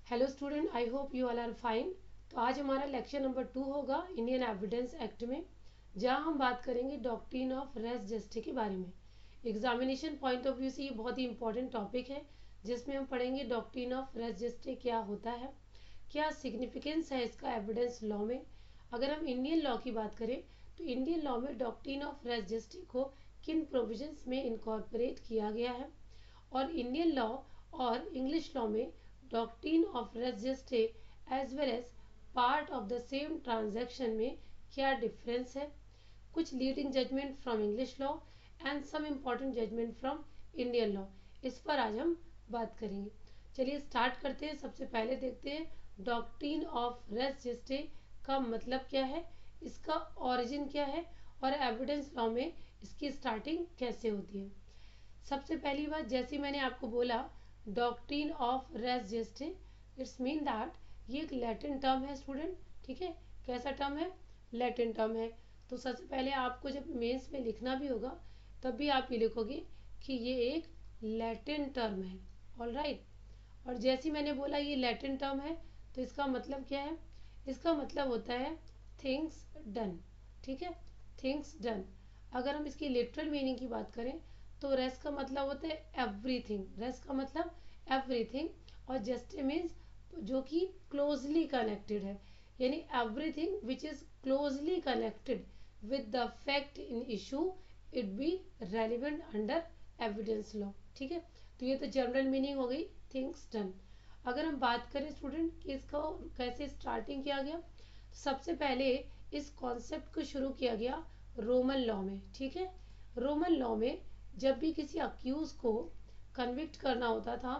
Hello student, I hope you all are fine. तो आज हमारा लेक्चर नंबर 2 होगा इंडियन एविडेंस एक्ट में, जहां हम बात करेंगे डॉक्ट्रिन ऑफ रेस जस्टे के बारे में। एग्जामिनेशन पॉइंट ऑफ व्यू से ये बहुत ही इंपॉर्टेंट टॉपिक है, जिसमें हम पढ़ेंगे डॉक्ट्रिन ऑफ रेस जस्टे क्या होता है, क्या सिग्निफिकेंस है इसका एविडेंस लॉ में। अगर हम इंडियन लॉ की बात करें तो इंडियन लॉ में डॉक्ट्रिन ऑफ रेस जस्टे को किन प्रोविजंस में इनकॉर्पोरेट किया गया है, और इंडियन लॉ और इंग्लिश लॉ में doctrine of res gestae as well as part of the same transaction में क्या डिफरेंस है। कुछ leading judgment from English law and some important judgment from Indian law, इस पर आज हम बात करेंगे। चलिए स्टार्ट करते हैं। सबसे पहले देखते हैं डॉक्ट्रिन ऑफ रेस जस्टे का मतलब क्या है, इसका ओरिजिन क्या है, और एविडेंस लॉ में इसकी स्टार्टिंग कैसे होती है। सबसे पहली बात, जैसे मैंने आपको बोला doctrine of res gestae, it's mean that ये एक लैटिन टर्म है स्टूडेंट। ठीक है, कैसा टर्म है? लैटिन टर्म है। तो सबसे पहले आपको जब मेंस में लिखना भी होगा तब भी आप ये लिखोगे कि ये एक लैटिन टर्म है। All right. और जैसे मैंने बोला ये लैटिन टर्म है, तो इसका मतलब क्या है? इसका मतलब होता है थिंग्स डन। ठीक है, थिंग्स डन। अगर हम इसकी लिटरल मीनिंग की बात करें तो रेस का मतलब होता है एवरीथिंग। रेस का मतलब एवरीथिंग, और जस्टिस मीन्स जो कि क्लोजली कनेक्टेड है, यानी everything which is closely connected with the fact in issue it be relevant under evidence law. ठीक है, तो ये तो जनरल मीनिंग हो गई थिंग्स डन। अगर हम बात करें स्टूडेंट कि इसको कैसे स्टार्टिंग किया गया, तो सबसे पहले इस कॉन्सेप्ट को शुरू किया गया रोमन लॉ में। ठीक है, रोमन लॉ में जब भी किसी अक्यूज को कन्विक्ट करना होता था,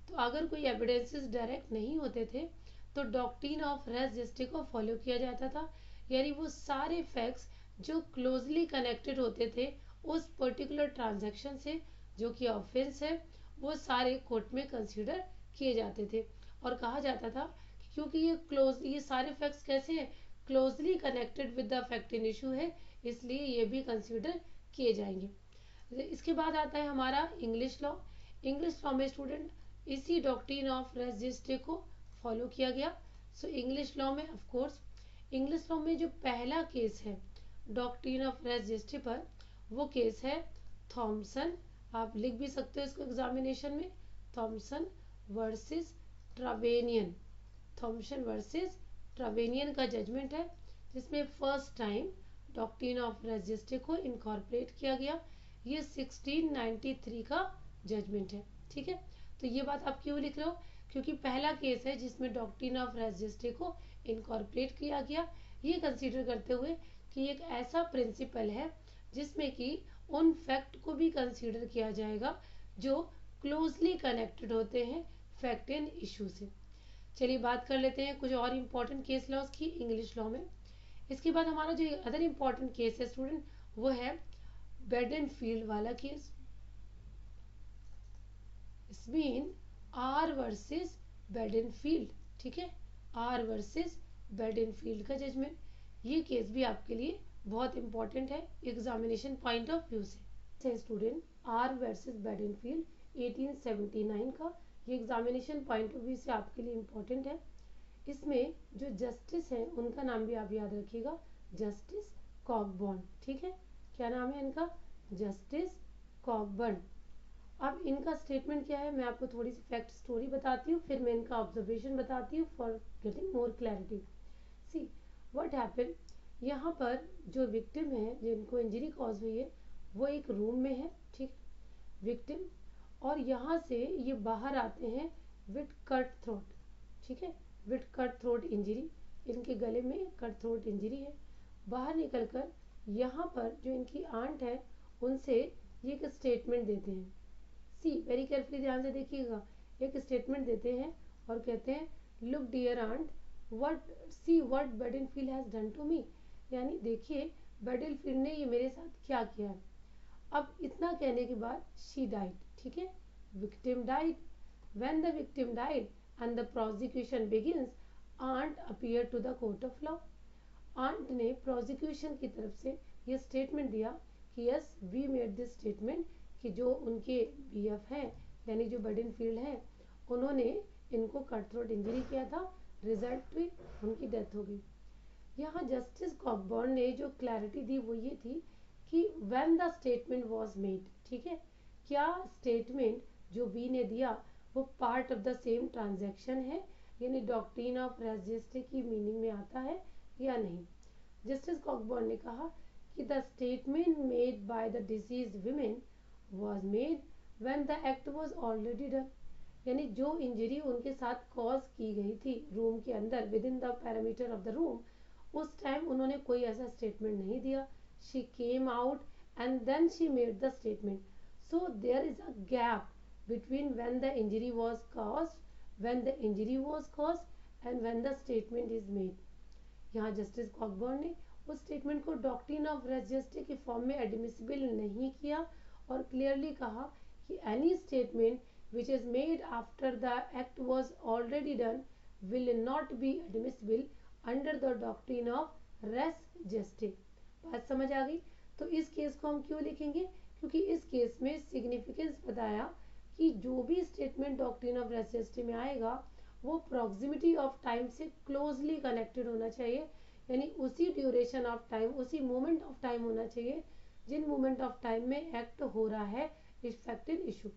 तो अगर कोई एविडेंसेस डायरेक्ट नहीं होते थे तो डॉक्ट्रिन ऑफ रेस जस्टे को फॉलो किया जाता था। यानी वो सारे फैक्ट्स जो क्लोजली कनेक्टेड होते थे उस पर्टिकुलर ट्रांजैक्शन से, जो कि ऑफेंस है, वो सारे कोर्ट में कंसीडर किए जाते थे। और कहा जाता था कि क्योंकि ये सारे फैक्ट्स कैसे हैं, closely connected with the fact in issue है, इसलिए ये भी कंसीडर किए जाएंगे। इसके बाद आता है हमारा इंग्लिश लॉ। इंग्लिश लॉ में स्टूडेंट इसी डॉक्ट्रिन ऑफ रेस जस्टे को फॉलो किया गया। सो इंग्लिश लॉ में ऑफ कोर्स, इंग्लिश लॉ में जो पहला केस है डॉक्ट्रिन ऑफ रेस जस्टे पर, वो केस है थॉमसन। आप लिख भी सकते हो इसको एग्जामिनेशन में, Thomson versus Trevanion. Thomson versus Trevanion का जजमेंट है, जिसमें first time doctrine of res gestae को इनकॉर्पोरेट किया गया। ये 1693 का जजमेंट है। ठीक है, तो ये बात आप क्यों लिख रहे हो? क्योंकि पहला केस है जिसमें डॉक्ट्रिन ऑफ रेस जस्टे को इनकॉर्पोरेट किया गया, ये कंसीडर करते हुए कि एक ऐसा प्रिंसिपल है जिसमें कि उन फैक्ट को भी कंसीडर किया जाएगा जो क्लोजली कनेक्टेड होते हैं फैक्ट एंड इशू से। चलिए बात कर लेते हैं कुछ और इम्पोर्टेंट केस लॉज की इंग्लिश लॉ में। इसके बाद हमारा जो अदर इम्पोर्टेंट केस है स्टूडेंट, वो है बेडेनफील्ड वाला case. It's mean R versus Bedingfield. ठीक है, आर वर्सेस बेडेनफील्ड का जजमेंट। ये केस भी आपके लिए बहुत इंपॉर्टेंट है एग्जामिनेशन पॉइंट ऑफ व्यू से। स्टूडेंट आर वर्सेस बेडेनफील्ड 1879 का, ये एग्जामिनेशन पॉइंट ऑफ व्यू से आपके लिए इम्पोर्टेंट है। इसमें जो जस्टिस हैं उनका नाम भी आप याद रखिएगा, जस्टिस कॉकबर्न। ठीक है, क्या नाम है इनका? Justice Cockburn. अब इनका स्टेटमेंट क्या है, मैं आपको थोड़ी सी फैक्ट स्टोरी बताती हूँ, फिर मैं इनका ऑब्जर्वेशन बताती हूँ for getting more clarity. See what happen, यहाँ पर जो विक्टिम है, जिनको इंजरी कॉज हुई है, वो एक रूम में है। ठीक, विक्टिम, और यहाँ से ये बाहर आते हैं विद कट थ्रोट। ठीक है, विद कट थ्रोट इंजरी, इनके गले में कट थ्रोट इंजरी है। बाहर निकलकर यहाँ पर जो इनकी आंट है उनसे ये एक स्टेटमेंट देते हैं। सी वेरी केयरफुली, ध्यान से देखिएगा। एक स्टेटमेंट देते हैं और कहते हैं look dear aunt, what see what Bedingfield has done to me. यानी देखिए बेडनफील्ड ने ये मेरे साथ क्या किया है। अब इतना कहने के बाद शी डाइड। ठीक है, victim died. When the victim died and the prosecution begins, aunt appear to the court of law. Aunt ने प्रोसिक्यूशन की तरफ से ये स्टेटमेंट दिया कि yes we made this statement, कि जो उनके बीएफ हैं यानी जो बेडनफील्ड हैं, उन्होंने इनको कट थ्रोट इंजरी किया था, रिजल्ट में उनकी डेथ हो गई। यहाँ जस्टिस कॉकबर्न ने जो क्लैरिटी दी वो ये थी कि when the statement was made, ठीक है, क्या स्टेटमेंट जो बी ने दिया वो part of the same transaction है, यानी डॉक्ट्रिन ऑफ रेस जेस्टे की मीनिंग में आता है या नहीं। जस्टिस कॉकबर्न ने कहा कि the statement made by the deceased women was made when the act was already done, यानी जो इंजरी उनके साथ कॉज की गई थी रूम के अंदर within the parameter of the room, उस टाइम उन्होंने कोई ऐसा स्टेटमेंट नहीं दिया। She came out and then she made the statement, so there is a gap between when the injury was caused and when the statement is made. यहाँ justice Cockburn ने उस statement को doctrine of res gestae के form में admissible नहीं किया और clearly कहा कि any statement which is made after the act was already done will not be admissible under the doctrine of res gestae। बात समझ आ गई? तो इस केस को हम क्यों लिखेंगे? क्योंकि इस केस में सिग्निफिकेंस बताया कि जो भी स्टेटमेंट डॉक्ट्रिन ऑफ रेस जेस्टे में आएगा वो प्रॉक्सिमिटी ऑफ टाइम से क्लोजली कनेक्टेड होना चाहिए, यानी उसी ड्यूरेशन ऑफ टाइम, उसी मोमेंट ऑफ टाइम होना चाहिए जिन मोमेंट ऑफ टाइम में एक्ट हो रहा है इफेक्टिव इशू।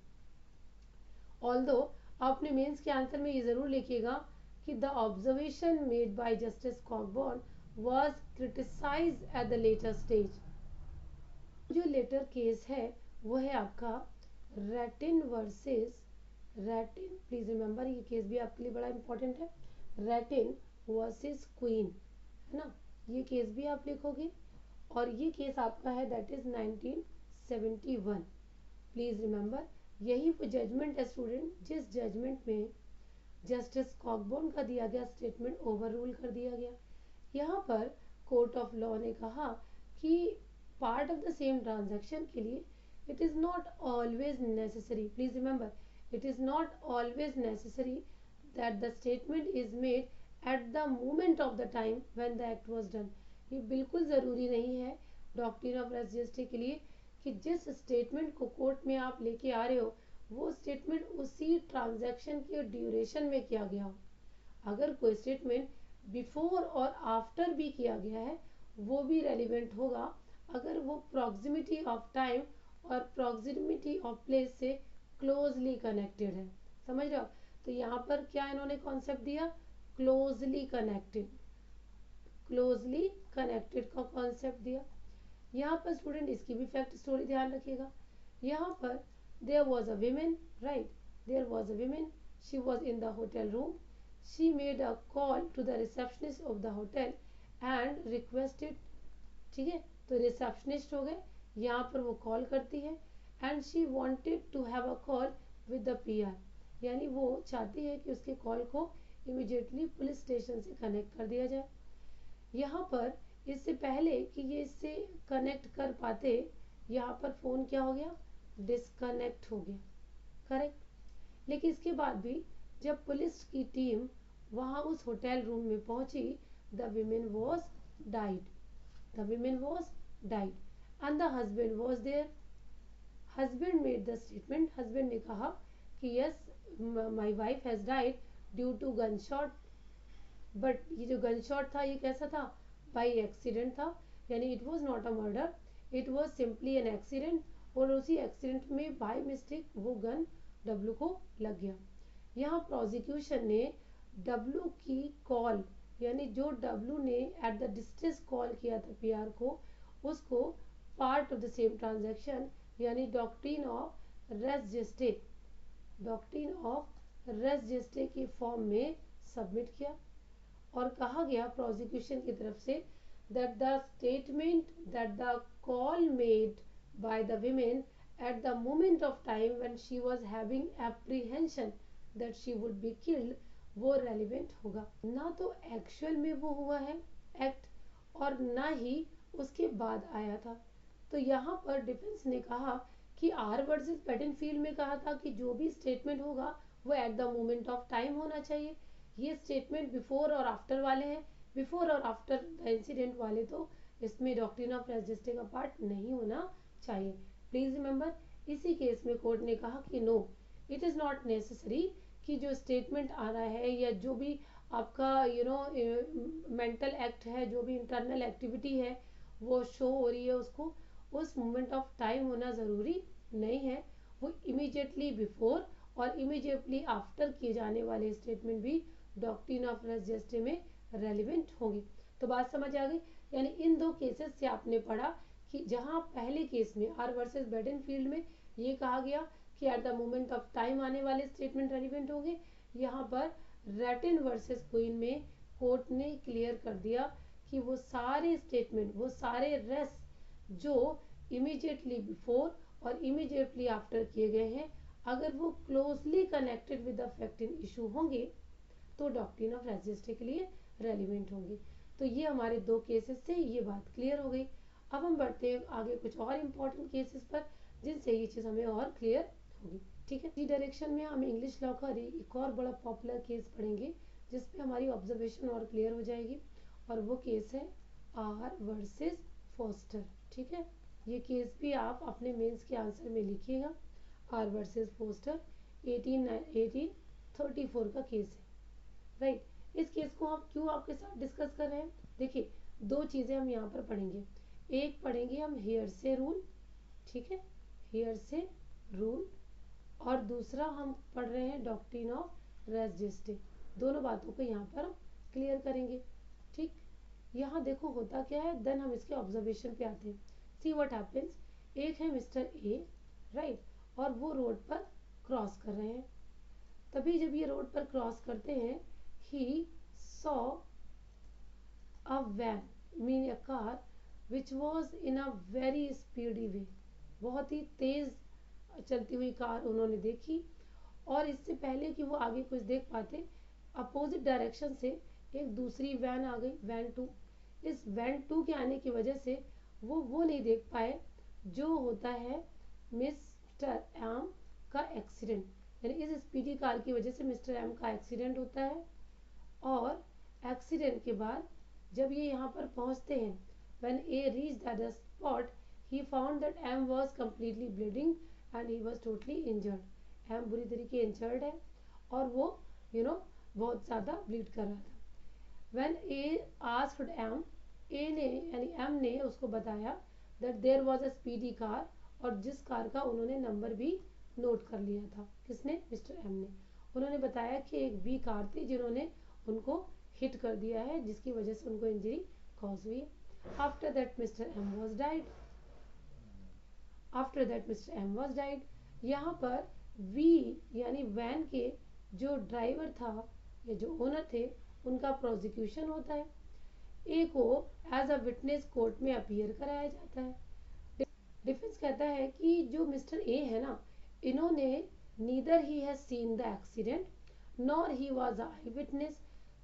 ऑल्दो आपने मेंस के आंसर में ये जरूर लिखिएगा कि the observation made by justice Cockburn was criticised at the later stage. जो लेटर केस है वो है आपका रैटिन वर्सेस रैटिन, प्लीज रिमेंबर ये केस भी आपके लिए बड़ा इंपॉर्टेंट है, रैटिन वर्सेस क्वीन, है ना, ये केस भी आप लिखोगे और ये केस आपका है दैट इज 1971। प्लीज रिमेंबर यही वो जजमेंट है स्टूडेंट जिस जजमेंट में जस्टिस कॉकबर्न का दिया गया स्टेटमेंट ओवर रूल कर दिया गया। यहाँ पर कोर्ट ऑफ लॉ ने कहा कि part of the same transaction के लिए it is not always necessary, please remember it is not always necessary that the statement is made at the moment of the time when the act was done. ये बिल्कुल ज़रूरी नहीं है doctrine of res gestae के लिए कि जिस statement को कोर्ट में आप लेके आ रहे हो वो स्टेटमेंट उसी ट्रांजैक्शन के ड्यूरेशन में किया गया हो। अगर कोई स्टेटमेंट बिफोर और आफ्टर भी किया गया है वो भी रेलिवेंट होगा अगर वो प्रॉक्सिमिटी ऑफ टाइम और प्रॉक्सिमिटी ऑफ प्लेस से क्लोजली कनेक्टेड है। समझ रहे हो? तो यहाँ पर क्या इन्होंने कॉन्सेप्ट दिया, क्लोजली कनेक्टेड, क्लोजली कनेक्टेड का कॉन्सेप्ट दिया। यहाँ पर स्टूडेंट इसकी भी फैक्ट स्टोरी ध्यान रखिएगा। यहाँ पर there was a woman, right, there was a woman, she was in the hotel room, she made a call to the receptionist of the hotel and requested, ठीक है, तो रिसेप्शनिस्ट हो गए, यहाँ पर वो कॉल करती है and she wanted to have a call with the PR, यानी वो चाहती है कि उसके कॉल को इमीडिएटली पुलिस स्टेशन से कनेक्ट कर दिया जाए। यहाँ पर इससे पहले कि ये इससे कनेक्ट कर पाते यहाँ पर फ़ोन क्या हो गया, डिस्कनेक्ट हो गया, करेक्ट। लेकिन इसके बाद भी जब पुलिस की टीम वहाँ उस होटल रूम में पहुंची the women was died, the women was died and the husband was there. Husband made the statement, husband ने कहा कि yes my wife has died due to gun shot, but ये जो gun shot था ये कैसा था, बाई एक्सीडेंट था, यानी it was not a murder, it was simply an accident, और उसी एक्सीडेंट में बाय मिस्टेक वो गन डब्लू को लग गया। यहाँ प्रोसिक्यूशन ने डब्लू की कॉल, यानी जो डब्लू ने एट द डिस्ट्रेस कॉल किया था पीआर को, उसको part of the same transaction यानी doctrine of res gestae, doctrine of res gestae के फॉर्म में सबमिट किया और कहा गया प्रोसिक्यूशन की तरफ से that the statement that the call made by the women at the moment of time when she was having apprehension that she would be killed वो रेलिवेंट होगा। ना तो एक्चुअल में वो हुआ है एक्ट और ना ही उसके बाद आया था। तो यहाँ पर डिफेंस ने कहा कि आर वर्सेस बेडनफील्ड में कहा था कि जो भी स्टेटमेंट होगा वो at the moment of time होना चाहिए। ये स्टेटमेंट बिफोर और आफ्टर वाले हैं, बिफोर और आफ्टर द इंसिडेंट वाले तो इसमें डॉक्ट्रिन ऑफ रेस जेस्टे का पार्ट नहीं होना चाहिए। प्लीज रिमेंबर इसी केस में कोर्ट ने कहा कि no, it is not necessary कि जो स्टेटमेंट आ रहा है या जो भी आपका मेंटल एक्ट है, जो भी इंटरनल एक्टिविटी है वो शो हो रही है, उसको उस मोमेंट ऑफ टाइम होना ज़रूरी नहीं है। वो इमीडिएटली बिफोर और इमीडिएटली आफ्टर किए जाने वाले स्टेटमेंट भी डॉक्ट्रिन ऑफ रेस जेस्टे में रेलिवेंट होंगे। तो बात समझ आ गई। यानी इन दो केसेस से आपने पढ़ा कि जहां पहले केस में आर वर्सेस बेडेनफील्ड में ये कहा गया कि at the moment of time आने वाले स्टेटमेंट रेलिवेंट होंगे, यहाँ पर रैटिन वर्सेस क्वीन में कोर्ट ने क्लियर कर दिया कि वो सारे स्टेटमेंट, वो सारे रेस जो इमीडिएटली बिफोर और इमीडिएटली आफ्टर किए गए हैं, अगर वो closely connected with the fact in issue होंगे तो डॉक्ट्रिन ऑफ रेस जेस्टे के लिए रेलिवेंट होंगे। तो ये हमारे दो केसेस से ये बात क्लियर हो गई। अब हम बढ़ते हैं आगे कुछ और इम्पोर्टेंट केसेस पर जिनसे ये चीज़ हमें और क्लियर होगी। ठीक है, इसी डायरेक्शन में हम इंग्लिश लॉ का एक और बड़ा पॉपुलर केस पढ़ेंगे जिसमें हमारी ऑब्जर्वेशन और क्लियर हो जाएगी, और वो केस है आर वर्सेस फोस्टर। ठीक है, ये केस भी आप अपने मेंस के आंसर में लिखिएगा। आर वर्सेस फोस्टर 1834 का केस है, राइट। इस केस को हम क्यों आपके साथ डिस्कस कर रहे हैं, देखिए दो चीज़ें हम यहाँ पर पढ़ेंगे। एक पढ़ेंगे हम हेयरसे रूल, ठीक है, हेयरसे रूल, और दूसरा हम पढ़ रहे हैं डॉक्ट्रिन ऑफ रेस जेस्टे। दोनों बातों को यहाँ पर हम क्लियर करेंगे। ठीक, यहाँ देखो होता क्या है, देन हम इसके ऑब्जर्वेशन पे आते हैं। सी व्हाट हैपेंस, एक है मिस्टर ए, राइट, और वो रोड पर क्रॉस कर रहे हैं। तभी जब ये रोड पर क्रॉस करते हैं, he saw a van, mean a car, which was in a very speedy way, बहुत ही तेज चलती हुई कार उन्होंने देखी। और इससे पहले कि वो आगे कुछ देख पाते, अपोजिट डायरेक्शन से एक दूसरी वैन आ गई, वैन टू। इस वैन टू के आने की वजह से वो नहीं देख पाए जो होता है मिस्टर एम का एक्सीडेंट, यानी इस स्पीडी कार की वजह से मिस्टर एम का एक्सीडेंट होता है। और एक्सीडेंट के बाद जब ये यहाँ पर पहुँचते हैं, when A reached at the spot, he found that M was completely bleeding and he was totally injured. M बुरी तरीके इंजर्ड है और वो बहुत ज़्यादा ब्लीड कर रहा था। When A asked M, A ने यानी M ने उसको बताया that there was a speedy car, और जिस कार का उन्होंने नंबर भी नोट कर लिया था, किसने, मिस्टर एम ने। उन्होंने बताया कि एक बी कार थी जिन्होंने उनको हिट कर दिया है, जिसकी वजह से उनको इंजरी कॉज हुई है। After that Mister M was died, after that Mister M was died. यहाँ पर वी यानी वैन के जो ड्राइवर था या जो ओनर थे, उनका प्रोसिक्यूशन होता है। ए को एज अ विटनेस कोर्ट में अपीयर कराया जाता है। डिफेंस कहता है कि जो मिस्टर ए है ना, इन्होंने neither he has seen the accident nor he was eye witness,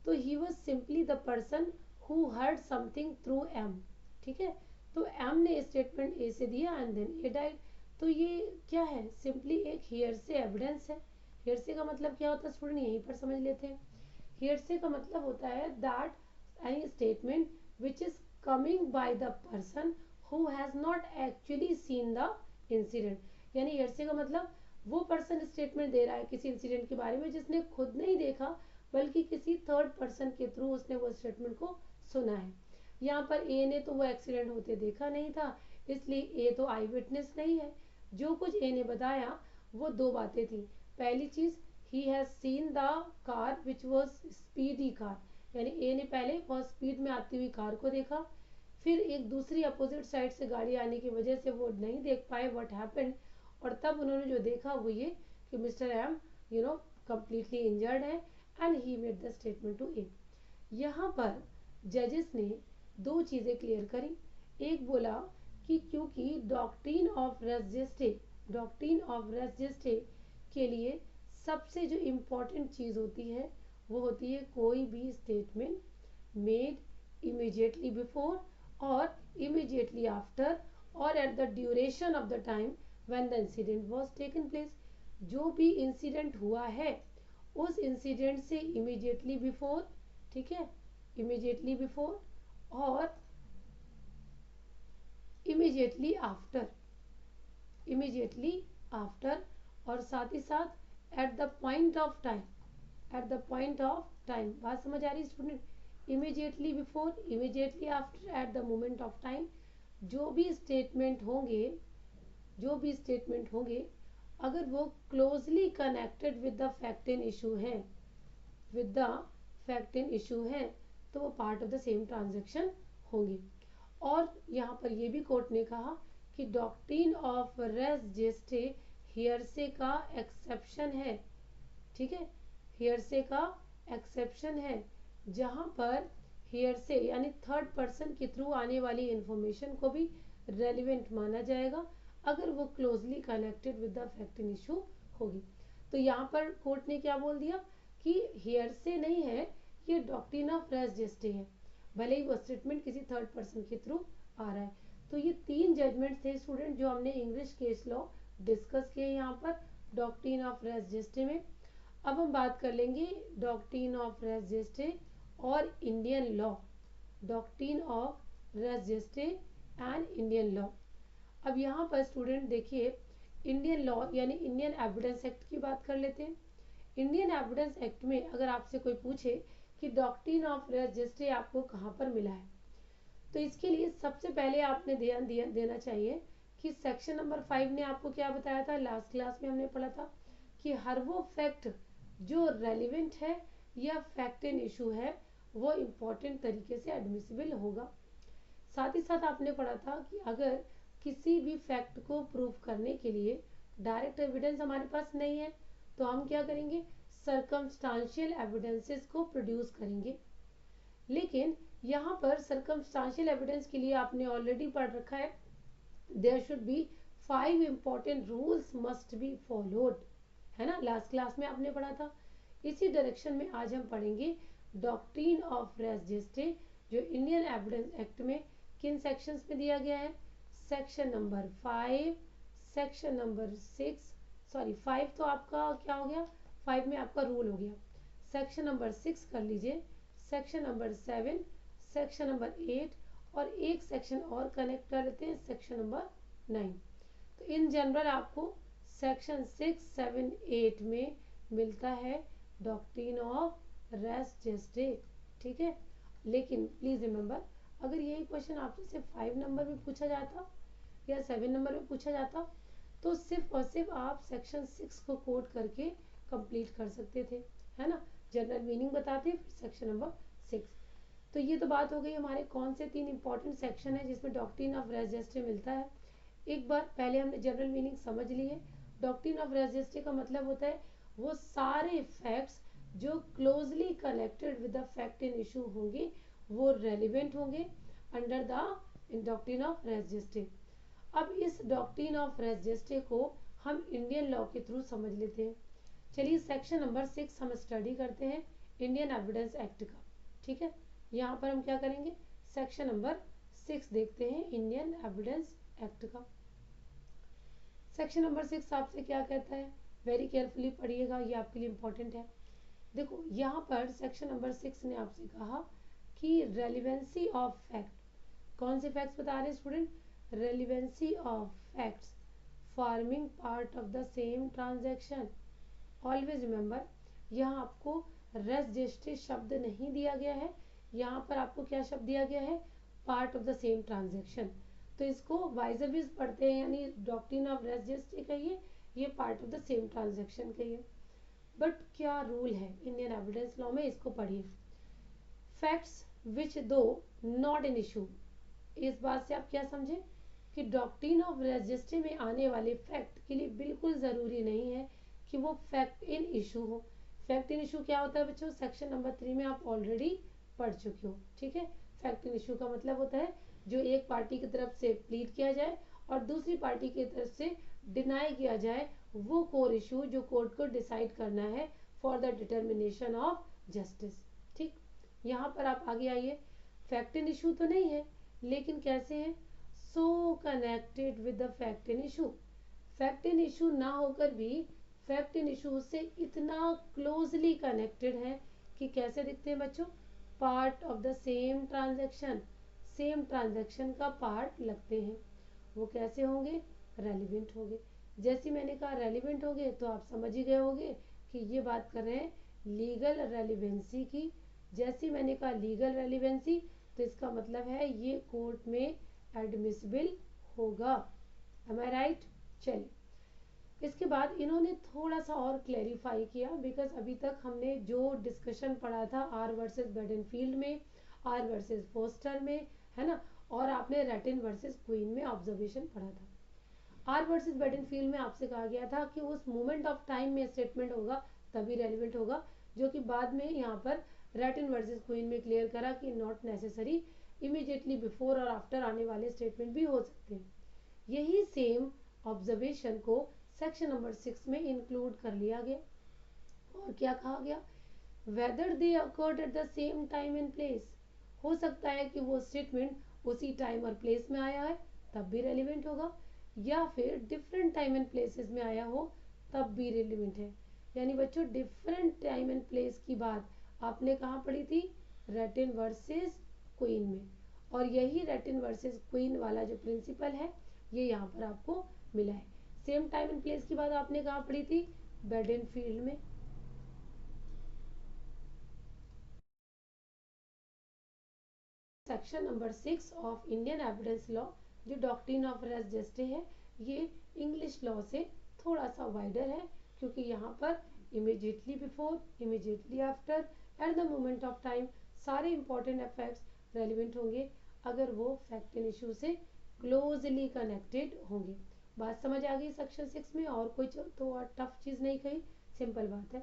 तो he was simply the person who heard something through M. ठीक है, तो एम ने स्टेटमेंट ए से दिया एंड देन ए डाइड। तो ये क्या है, सिंपली एक हियर से एविडेंस है। हियर से का मतलब क्या होता है स्टूडेंट, यहीं पर समझ लेते हैं। हियर से का मतलब होता है that any statement which is coming by the person who has not actually seen the incident, यानी हेरसे का मतलब वो पर्सन स्टेटमेंट दे रहा है किसी इंसिडेंट के बारे में जिसने खुद नहीं देखा, बल्कि किसी थर्ड पर्सन के थ्रू उसने वो स्टेटमेंट को सुना है। यहाँ पर ए ने तो वो एक्सीडेंट होते देखा नहीं था, इसलिए ए तो आई विटनेस नहीं है। जो कुछ ए ने बताया वो दो बातें थी। पहली चीज, ही has seen the car which was speedy car, यानी ए ने पहले बहुत स्पीड में आती हुई कार को देखा। फिर एक दूसरी अपोजिट साइड से गाड़ी आने की वजह से वो नहीं देख पाए व्हाट हैपेंड, और तब उन्होंने जो देखा वो ये कि मिस्टर एम कंप्लीटली इंजर्ड है and he made the statement to A. यहाँ पर जजेस ने दो चीज़ें क्लियर करी। एक बोला कि क्योंकि doctrine of res gestae, doctrine of res gestae के लिए सबसे जो इम्पोर्टेंट चीज़ होती है वो होती है कोई भी statement made immediately before or immediately after or at the duration of the time when the incident was taken place। जो भी इंसिडेंट हुआ है उस इंसिडेंट से इमीडिएटली बिफोर, ठीक है, इमीडिएटली बिफोर और इमीडिएटली आफ्टर, इमीडिएटली आफ्टर, और साथ ही साथ at the point of time, at the point of time, बात समझ आ रही है student? Immediately before, immediately after, at the moment of time, जो भी स्टेटमेंट होंगे, जो भी स्टेटमेंट होंगे, अगर वो closely connected with the fact in issue है, with the fact in issue है, तो वो part of the same transaction होंगे। और यहाँ पर ये भी कोर्ट ने कहा कि doctrine of res gestae hearsay का एक्सेप्शन है, ठीक है, हियरसे का एक्सेप्शन है, जहाँ पर हियरसे यानी थर्ड पर्सन के थ्रू आने वाली इंफॉर्मेशन को भी रेलिवेंट माना जाएगा अगर वो closely connected with the fact in issue होगी। तो यहाँ पर कोर्ट ने क्या बोल दिया कि हियरसे नहीं है, ये डॉक्ट्रिन ऑफ रेस जेस्टे है, भले ही वो स्टेटमेंट किसी थर्ड पर्सन के थ्रू आ रहा है। तो ये 3 जजमेंट थे स्टूडेंट जो हमने इंग्लिश केस लॉ डिस्कस किए यहाँ पर डॉक्ट्रिन ऑफ रेस जेस्टे में। अब हम बात कर लेंगे डॉक्ट्रिन ऑफ रेस जेस्टे और Indian law, doctrine of res gestae and Indian law. अब यहाँ पर स्टूडेंट देखिए, इंडियन लॉ यानी इंडियन एविडेंस एक्ट की बात कर लेते हैं। इंडियन एविडेंस एक्ट में अगर आपसे कोई पूछे कि डॉक्ट्रिन ऑफ रेस जेस्टे आपको कहाँ पर मिला है, तो इसके लिए सबसे पहले आपने ध्यान देना चाहिए कि सेक्शन नंबर 5 ने आपको क्या बताया था, लास्ट क्लास में हमने पढ़ा था कि हर वो फैक्ट जो रेलिवेंट है या फैक्ट इन इशू है वो इम्पोर्टेंट तरीके से एडमिसिबल होगा। साथ ही साथ आपने पढ़ा था कि अगर किसी भी फैक्ट को प्रूव करने के लिए डायरेक्ट एविडेंस हमारे पास नहीं है तो हम क्या करेंगे, सर्कमस्टांशियल एविडेंसेस को प्रोड्यूस करेंगे। लेकिन यहाँ पर सर्कमस्टांशियल एविडेंस के लिए आपने ऑलरेडी पढ़ रखा है, there should be 5 important rules must be followed, है ना, लास्ट क्लास में आपने पढ़ा था। इसी डायरेक्शन में आज हम पढ़ेंगे डॉक्ट्रिन ऑफ रेस जेस्टे जो इंडियन एविडेंस एक्ट में किन सेक्शंस में दिया गया है, section number 5, section number 6, sorry 5 तो आपका क्या हो गया, 5 में आपका रूल हो गया, सेक्शन नंबर 6 कर लीजिए, सेक्शन नंबर 7, सेक्शन नंबर 8 और एक सेक्शन और कनेक्ट कर लेते हैं, सेक्शन नंबर 9। तो इन जनरल आपको सेक्शन 6, 7, 8 में मिलता है डॉक्ट्रिन ऑफ रेस जेस्टे, ठीक है। लेकिन प्लीज रिमेंबर, अगर यही क्वेश्चन आपसे सिर्फ 5 नंबर में पूछा जाता या 7 नंबर में पूछा जाता तो सिर्फ और सिर्फ आप सेक्शन 6 को कोट करके कंप्लीट कर सकते थे, है ना, जनरल मीनिंग बताते फिर सेक्शन नंबर 6। तो ये तो बात हो गई हमारे कौन से 3 इंपॉर्टेंट सेक्शन है जिसमें डॉक्ट्रिन ऑफ रेस जेस्टे मिलता है। एक बार पहले हमने जनरल मीनिंग समझ ली है। डॉक्ट्रिन ऑफ रेस जेस्टे का मतलब होता है वो सारे फैक्ट्स जो closely connected with the fact in issue होंगे वो रेलिवेंट होंगे under the doctrine of res gestae. अब इस डॉक्ट्रिन ऑफ रेस जेस्टे को हम इंडियन लॉ के थ्रू समझ लेते हैं। चलिए सेक्शन नंबर 6 हम स्टडी करते हैं इंडियन एविडेंस एक्ट का, ठीक है। यहाँ पर हम क्या करेंगे, सेक्शन नंबर 6 देखते हैं इंडियन एविडेंस एक्ट का। सेक्शन नंबर 6 आपसे क्या कहता है, वेरी केयरफुली पढ़िएगा, ये आपके लिए इंपॉर्टेंट है। देखो यहाँ पर सेक्शन नंबर 6 ने आपसे कहा कि रेलिवेंसी ऑफ फैक्ट, कौन से फैक्ट्स बता रहे हैं student, relevancy of facts forming part of the same transaction. Always remember, यहाँ आपको रेस जेस्टे शब्द नहीं दिया गया है, यहाँ पर आपको क्या शब्द दिया गया है, part of the same transaction. तो इसको वाइजविज पढ़ते हैं, यानी डॉक्ट्रिन ऑफ रेस जेस्टे कहिए, ये part of the same transaction कहिए। बट क्या रूल है इंडियन एविडेंस लॉ में, इसको पढ़िए। फैक्ट्स विच दो नॉट इन इशू, इस बात से आप क्या समझे कि डॉक्ट्रिन ऑफ रेस जेस्टे में आने वाले फैक्ट के लिए बिल्कुल ज़रूरी नहीं है कि वो फैक्ट इन इशू हो। फैक्ट इन इशू क्या होता है बच्चों, सेक्शन नंबर 3 में आप ऑलरेडी पढ़ चुके हो, ठीक है। फैक्ट इन इशू का मतलब होता है जो एक पार्टी की तरफ से प्लीड किया जाए और दूसरी पार्टी की तरफ से डिनाई किया जाए, वो कोर इशू जो कोर्ट को डिसाइड करना है for the determination of justice, ठीक। यहाँ पर आप आगे आइए, फैक्ट इन इशू तो नहीं है लेकिन कैसे है, सो connected with the fact in issue. Fact in issue ना होकर भी फैक्ट इन इशू से इतना क्लोजली कनेक्टेड है कि कैसे दिखते हैं बच्चों, part of the same transaction, same transaction का पार्ट लगते हैं। वो कैसे होंगे, रेलिवेंट होंगे। जैसे मैंने कहा रेलिवेंट होंगे तो आप समझ ही गए होंगे कि ये बात कर रहे हैं लीगल रेलिवेंसी की। जैसे मैंने कहा लीगल रेलिवेंसी तो इसका मतलब है ये कोर्ट में एडमिसिबल होगा। M I right? चलिए, इसके बाद इन्होंने थोड़ा सा और क्लैरिफाई किया, बिकॉज अभी तक हमने जो डिस्कशन पढ़ा था आर वर्सेस बेडेनफील्ड में, आर वर्सेस फोस्टर में, है ना, और आपने रैटिन वर्सेस क्वीन में ऑब्जर्वेशन पढ़ा था। आर वर्सेस बेडेनफील्ड में आपसे कहा गया था कि उस मोमेंट ऑफ टाइम में स्टेटमेंट होगा तभी रेलिवेंट होगा, जो कि बाद में यहाँ पर रैटिन वर्सेस क्वीन में क्लियर करा कि नॉट नेसेसरी, इमीडिएटली बिफोर और आफ्टर आने वाले स्टेटमेंट भी हो सकते हैं। यही सेम ऑब्जर्वेशन को सेक्शन नंबर 6 में इंक्लूड कर लिया गया। और क्या कहा गया? Whether they occurred at the same time and place, हो सकता है कि वो स्टेटमेंट उसी टाइम और प्लेस में आया है तब भी रेलिवेंट होगा, या फिर डिफरेंट टाइम एंड प्लेसेस में आया हो तब भी रेलिवेंट है। यानी बच्चों डिफरेंट टाइम एंड प्लेस की बात आपने कहाँ पढ़ी थी? रैटिन वर्सेस क्वीन में। और यही रैटिन वर्सेस क्वीन वाला जो प्रिंसिपल है ये यहाँ पर आपको मिला है। सेम टाइम एंड प्लेस की बात आपने कहाँ पढ़ी थी? बेडेनफील्ड में। Section number 6 of Indian evidence law जो डॉक्ट्रिन ऑफ रेस जेस्टे है, ये इंग्लिश लॉ से थोड़ा सा वाइडर है, क्योंकि यहाँ पर immediately before, immediately after, at the moment of time सारे इंपॉर्टेंट इफेक्ट्स रेलिवेंट होंगे अगर वो फैक्ट एंड इशू से क्लोजली कनेक्टेड होंगे। बात समझ आ गई सेक्शन 6 में? और कोई तो और टफ चीज़ नहीं कही, सिंपल बात है।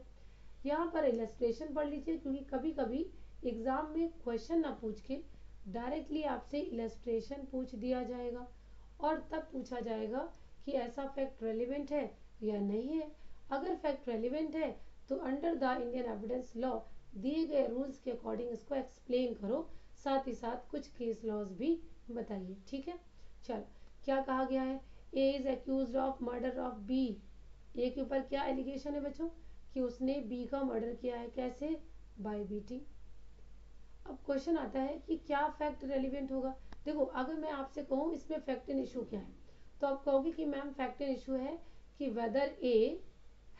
यहाँ पर इलस्ट्रेशन पढ़ लीजिए, क्योंकि कभी कभी एग्जाम में क्वेश्चन ना पूछ के डायरेक्टली आपसे इलस्ट्रेशन पूछ दिया जाएगा, और तब पूछा जाएगा कि ऐसा फैक्ट रेलिवेंट है या नहीं है। अगर फैक्ट रेलिवेंट है तो under the Indian evidence law दिए गए रूल्स के अकॉर्डिंग इसको एक्सप्लेन करो, साथ ही साथ कुछ केस लॉज भी बताइए। ठीक है, चलो क्या कहा गया है? A is accuse of murder of B. A के ऊपर क्या एलिगेशन है बच्चों? कि उसने बी का मर्डर किया है। कैसे? Bye beating. अब क्वेश्चन आता है कि क्या फैक्ट रेलिवेंट होगा। देखो, अगर मैं आपसे कहूँ इसमें फैक्ट एंड इशू क्या है, तो आप कहोगे कि मैम फैक्ट एंड इशू है कि whether A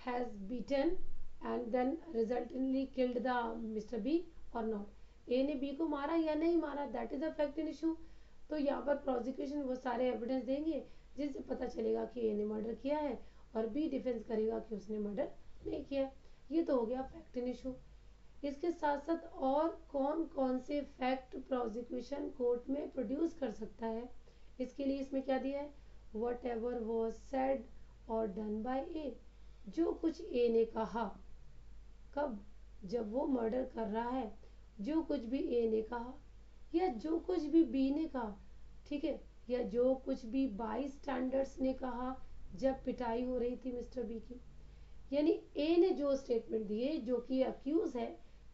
has beaten and then resultantly killed the Mister B or not. A ने बी को मारा या नहीं मारा, that is a fact and issue. तो यहाँ पर प्रोसिक्यूशन वो सारे एविडेंस देंगे जिससे पता चलेगा कि ए ने मर्डर किया है, और बी डिफेंस करेगा कि उसने मर्डर नहीं किया। ये तो हो गया फैक्ट एंड इशू। इसके साथ साथ और कौन कौन से फैक्ट प्रोसिक्यूशन कोर्ट में प्रोड्यूस कर सकता है, इसके लिए इसमें क्या दिया है? वट एवर वॉज सेड और डन बाय ए। जो कुछ ए ने कहा, कब? जब वो मर्डर कर रहा है। जो कुछ भी ए ने कहा, या जो कुछ भी बी ने कहा, ठीक है, या जो कुछ भी बाई स्टैंडर्ड्स ने कहा जब पिटाई हो रही थी मिस्टर बी की। यानी ए ने जो स्टेटमेंट दिए जो कि अक्यूज है,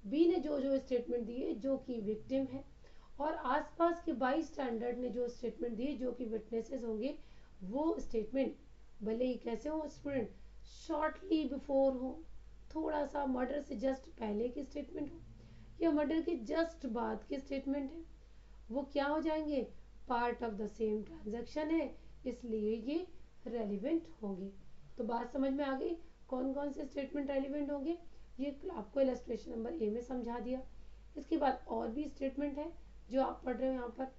बी ने जो जो स्टेटमेंट दिए जो कि विक्टिम है, और आसपास के बाई स्टैंडर्ड ने जो स्टेटमेंट दिए जो कि विटनेसेस होंगे, वो स्टेटमेंट भले ही कैसे हो स्टूडेंट, शॉर्टली बिफोर हो, थोड़ा सा मर्डर से जस्ट पहले की स्टेटमेंट हो, या मर्डर के जस्ट बाद की स्टेटमेंट है, वो क्या हो जाएंगे? Part of the same transaction है, इसलिए ये रेलिवेंट होंगे। तो बात समझ में आ गई कौन कौन से स्टेटमेंट रेलिवेंट होंगे? ये आपको इलस्ट्रेशन नंबर ए में समझा दिया। इसके बाद और भी स्टेटमेंट है जो आप पढ़ रहे हो यहाँ पर।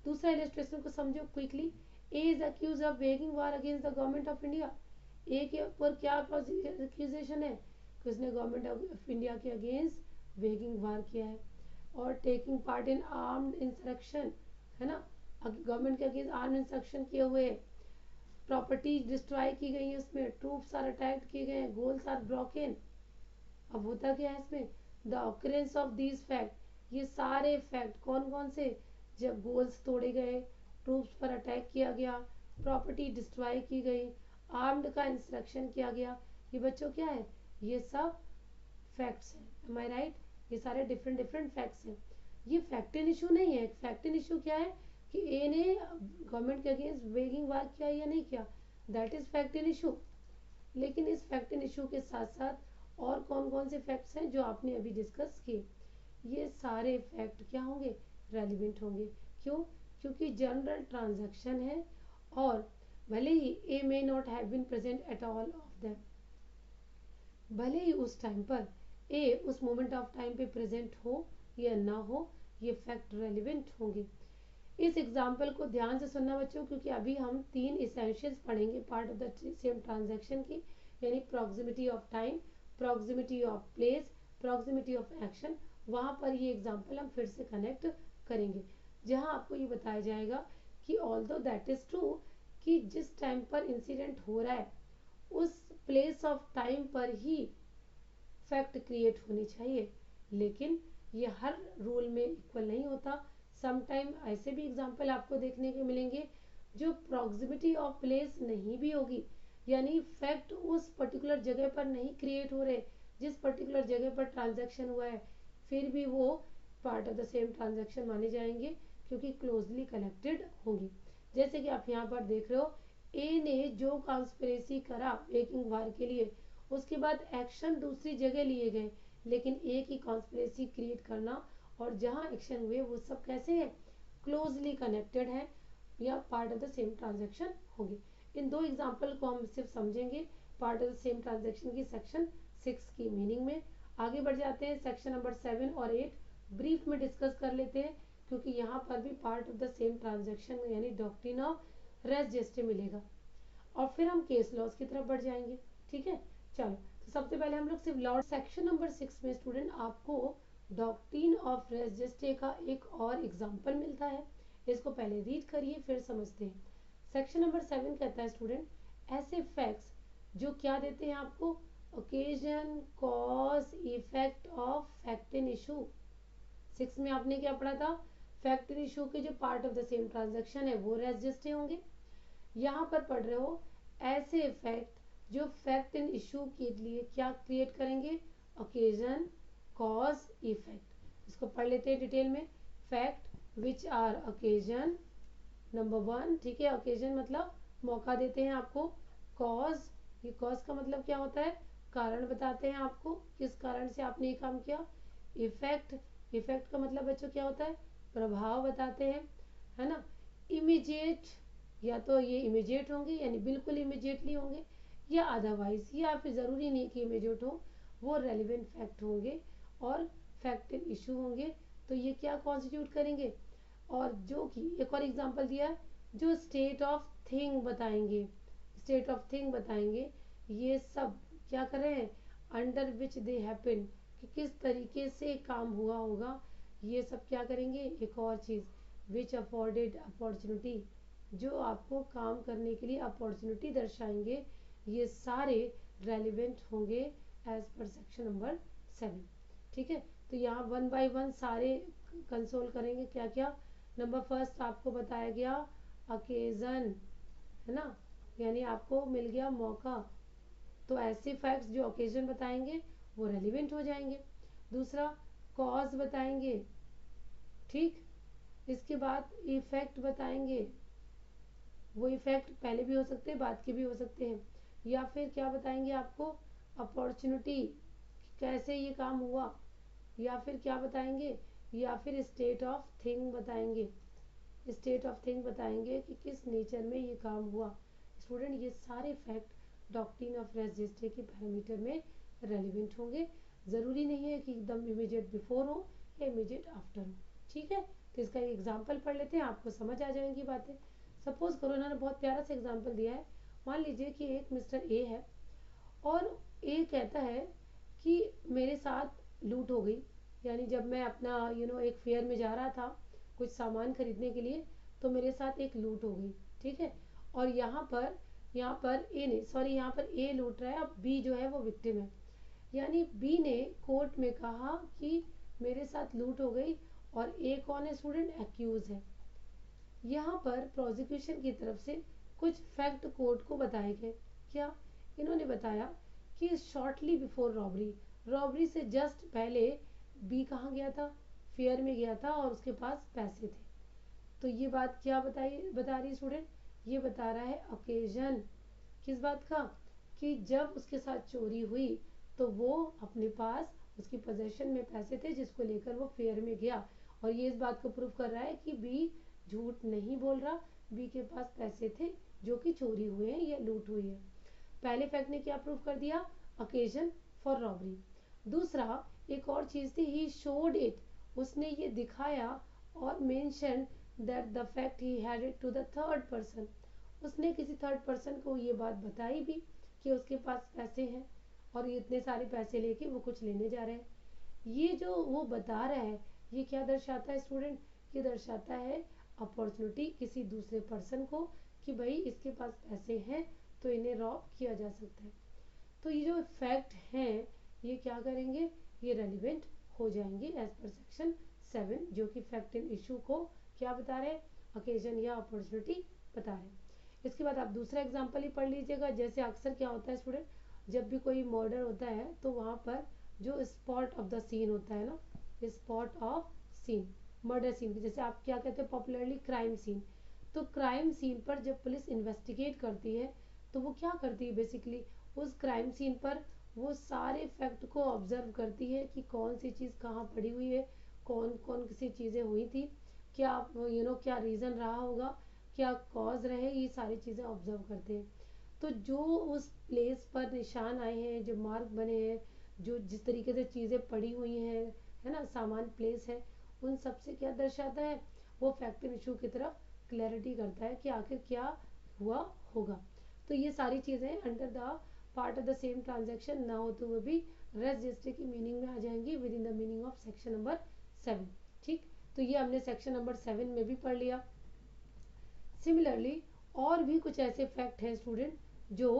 दूसरा इलस्ट्रेशन को समझो quickly. A is accused of waging war against the government of India. A के ऊपर क्या अक्यूजेशन है? कि उसने गवर्नमेंट ऑफ इंडिया के अगेंस्ट वेगिंग वार किया है, और taking part in armed insurrection, है ना, गवर्नमेंट के अगेंस्ट आर्म्ड इंसरेक्शन किए हुए, प्रॉपर्टी डिस्ट्रॉय की गई है, उसमें ट्रूप्स आर अटैक किए गए हैं, गोल्स आर ब्रोकन। अब होता क्या है इसमें? The occurrence of these fact, ये सारे फैक्ट कौन कौन से? जब गोल्स तोड़े गए, ट्रूप्स पर अटैक किया गया, प्रॉपर्टी डिस्ट्रॉय की गई, आर्म्ड का इंस्ट्रक्शन किया गया, ये बच्चों क्या है? ये सब फैक्ट्स हैं। M I right? ये सारे डिफरेंट डिफरेंट फैक्ट्स हैं। ये फैक्ट एंड इशू नहीं है। फैक्ट एंड इशू क्या है? कि ए ने गवर्नमेंट के अगेंस्ट वेगिंग वार किया या नहीं किया, that is fact and issue. लेकिन इस फैक्ट एंड इशू के साथ साथ और कौन कौन से फैक्ट्स हैं जो आपने अभी डिस्कस किए, ये सारे फैक्ट क्या होंगे? रेलिवेंट होंगे। क्यों? क्योंकि जनरल ट्रांजैक्शन है, और भले ही A may not have been present at all of them, भले ही उस टाइम पर ए उस मोमेंट ऑफ टाइम पे प्रेजेंट हो या ना हो, ये फैक्ट रेलिवेंट होंगे। इस एग्जाम्पल को ध्यान से सुनना बच्चों, क्योंकि अभी हम 3 इसेंशियल्स पढ़ेंगे part of the same transaction की, यानी proximity of time, proximity of place, proximity of action. वहां पर ये एग्जाम्पल हम फिर से कनेक्ट करेंगे, जहां आपको ये बताया जाएगा कि ऑल्दो दैट इज ट्रू कि जिस टाइम पर इंसिडेंट हो रहा है उस प्लेस ऑफ टाइम पर ही फैक्ट क्रिएट होनी चाहिए, लेकिन ये हर रूल में इक्वल नहीं होता। सम टाइम ऐसे भी एग्जाम्पल आपको देखने के मिलेंगे जो प्रॉक्सिमिटी ऑफ प्लेस नहीं भी होगी, यानी फैक्ट उस पर्टिकुलर जगह पर नहीं क्रिएट हो रहे जिस पर्टिकुलर जगह पर ट्रांजैक्शन हुआ है, फिर भी वो part of the same transaction माने जाएंगे क्योंकि क्लोजली कनेक्टेड होंगी। जैसे कि आप यहाँ पर देख रहे हो, ए ने जो कॉन्स्पिरेसी करा मेकिंग वार के लिए, उसके बाद एक्शन दूसरी जगह लिए गए, लेकिन एक ही कॉन्स्पिरेसी क्रिएट करना और जहां एक्शन हुए वो सब कैसे है, क्लोजली कनेक्टेड है या part of the same transaction होंगे। इन दो एग्जांपल को हम सिर्फ समझेंगे part of the same transaction की सेक्शन 6 की मीनिंग में। आगे बढ़ जाते हैं, सेक्शन नंबर 7 और 8 ब्रीफ में डिस्कस कर लेते हैं, क्योंकि यहाँ पर भी part of the same transaction यानी डॉक्ट्रिन ऑफ रेस जेस्टे मिलेगा, और फिर हम केस लॉज की तरफ बढ़ जाएंगे। ठीक है, चलो तो सबसे पहले हम लोग सिर्फ लॉ सेक्शन नंबर 6 में स्टूडेंट आपको डॉक्ट्रिन ऑफ रेस जेस्टे का एक और एग्जाम्पल मिलता है, इसको पहले रीड करिए फिर समझते हैं। सेक्शन नंबर 7 कहता है स्टूडेंट, ऐसे फैक्ट्स जो क्या देते हैं आपको, occasion, cause, effect of fact in issue. 6 में आपने क्या पढ़ा था, फैक्ट इन इशू के जो part of the same transaction है वो रेस जेस्टे होंगे। यहाँ पर पढ़ रहे हो ऐसे फैक्ट जो फैक्ट इन इशू के लिए क्या क्रिएट करेंगे, ओकेजन, कॉज, इफेक्ट। इसको पढ़ लेते हैं डिटेल में। Fact which are occasion, number 1, ठीक है, ओकेजन मतलब मौका देते हैं आपको। कॉज, ये कॉज का मतलब क्या होता है, कारण बताते हैं आपको किस कारण से आपने ये काम किया। इफेक्ट, इफेक्ट का मतलब बच्चों क्या होता है, प्रभाव बताते हैं, है ना। इमीडिएट, या तो ये इमीडिएट होंगे यानी बिल्कुल इमीडिएटली होंगे, या अदरवाइज, या फिर ज़रूरी नहीं कि इमीडिएट हो, वो रेलिवेंट फैक्ट होंगे और फैक्ट इन इशू होंगे। तो ये क्या कॉन्स्टिट्यूट करेंगे, और जो कि एक और एग्जांपल दिया है, जो स्टेट ऑफ थिंग बताएंगे, स्टेट ऑफ थिंग बताएंगे, ये सब क्या कर रहे हैं, अंडर विच दे हैपन, कि किस तरीके से काम हुआ होगा, ये सब क्या करेंगे। एक और चीज़, विच अफोर्डेड अपॉर्चुनिटी, जो आपको काम करने के लिए अपॉर्चुनिटी दर्शाएंगे, ये सारे रेलिवेंट होंगे एज पर सेक्शन नंबर 7। ठीक है, तो यहाँ 1 बाय 1 सारे कंसोल करेंगे। क्या क्या, नंबर फर्स्ट आपको बताया गया ओकेजन, है ना, यानी आपको मिल गया मौका, तो ऐसे फैक्ट्स जो ओकेजन बताएंगे वो रेलिवेंट हो जाएंगे। दूसरा, कॉज बताएंगे, ठीक, इसके बाद इफेक्ट बताएंगे, वो इफेक्ट पहले भी हो सकते हैं बाद के भी हो सकते हैं, या फिर क्या बताएंगे आपको, अपॉर्चुनिटी, कैसे ये काम हुआ, या फिर क्या बताएंगे, या फिर स्टेट ऑफ थिंग बताएंगे, स्टेट ऑफ थिंग बताएंगे कि किस नेचर में ये काम हुआ। स्टूडेंट ये सारे fact doctrine of res gestae के पैरामीटर में रेलिवेंट होंगे, ज़रूरी नहीं है कि एकदम इमीडिएट बिफोर हो या इमीडिएट आफ्टर हो। ठीक है, तो इसका एक एग्जाम्पल पढ़ लेते हैं, आपको समझ आ जाएंगी बातें। सपोज करो, इन्होंने बहुत प्यारा सा एग्जाम्पल दिया है। मान लीजिए कि एक मिस्टर ए है और ए कहता है कि मेरे साथ लूट हो गई, यानी जब मैं अपना एक फेयर में जा रहा था कुछ सामान खरीदने के लिए, तो मेरे साथ एक लूट हो गई। ठीक है, और यहाँ पर ए ने, सॉरी, यहाँ पर ए लूट रहा है, अब बी जो है वो विक्टिम है, यानी बी ने कोर्ट में कहा कि मेरे साथ लूट हो गई, और ए कौन है स्टूडेंट, एक्यूज है। यहाँ पर प्रोसिक्यूशन की तरफ से कुछ फैक्ट कोर्ट को बताए गए। क्या, इन्होंने बताया कि शॉर्टली बिफोर रॉबरी, रॉबरी से जस्ट पहले बी कहाँ गया था, फेयर में गया था और उसके पास पैसे थे। तो ये बात क्या बता रही स्टूडेंट, ये बता रहा है ओकेजन, किस बात का, कि जब उसके साथ चोरी हुई तो वो अपने पास उसकी पोजेशन में पैसे थे जिसको लेकर वो फेयर में गया, और ये इस बात को प्रूव कर रहा है कि बी झूठ नहीं बोल रहा, बी के पास पैसे थे जो कि चोरी हुए हैं या लूट हुई है। पहले फैक्ट ने क्या प्रूव कर दिया, ओकेजन फॉर रॉबरी। दूसरा एक और चीज थी, ही शोड इट, उसने ये दिखाया और mention that the fact he had it to the third person, उसने किसी थर्ड पर्सन को ये बात बताई भी कि उसके पास पैसे हैं और ये इतने सारे पैसे लेके वो कुछ लेने जा रहे हैं। ये जो वो बता रहा है ये क्या दर्शाता है स्टूडेंट, ये दर्शाता है अपॉर्चुनिटी किसी दूसरे पर्सन को कि भाई इसके पास पैसे हैं तो इन्हें रॉब किया जा सकता है। तो ये जो फैक्ट हैं ये क्या करेंगे, ये रेलिवेंट हो जाएंगे एज पर सेक्शन 7, जो कि फैक्ट इन इशू को क्या बता रहे हैं, ओकेजन या अपॉर्चुनिटी बता रहे हैं। इसके बाद आप दूसरा एग्जाम्पल ही पढ़ लीजिएगा। जैसे अक्सर क्या होता है स्टूडेंट, जब भी कोई मर्डर होता है तो वहाँ पर जो स्पॉट ऑफ द सीन होता है ना, spot of scene, murder scene, जैसे आप क्या कहते हैं पॉपुलरली क्राइम सीन, तो क्राइम सीन पर जब पुलिस इन्वेस्टिगेट करती है तो वो क्या करती है बेसिकली, उस क्राइम सीन पर वो सारे फैक्ट को ऑब्जर्व करती है कि कौन सी चीज़ कहाँ पड़ी हुई है, कौन कौन सी चीज़ें हुई थी, क्या क्या रीज़न रहा होगा, क्या कॉज रहे, ये सारी चीज़ें ऑब्जर्व करते हैं। तो जो उस प्लेस पर निशान आए हैं, जो मार्क बने हैं, जो जिस तरीके से चीज़ें पड़ी हुई हैं, है ना, सामान प्लेस है, उन सब से क्या दर्शाता है, वो फैक्ट इन इशू की तरफ क्लैरिटी करता है कि आखिर क्या हुआ होगा। तो ये सारी चीज़ें under the part of the same transaction ना होते हुए भी रेस्ट रजिस्टर की मीनिंग में आ जाएंगी with in the meaning of section number 7। ठीक, तो ये हमने सेक्शन नंबर 7 में भी पढ़ लिया। सिमिलरली और भी कुछ ऐसे फैक्ट हैं स्टूडेंट जो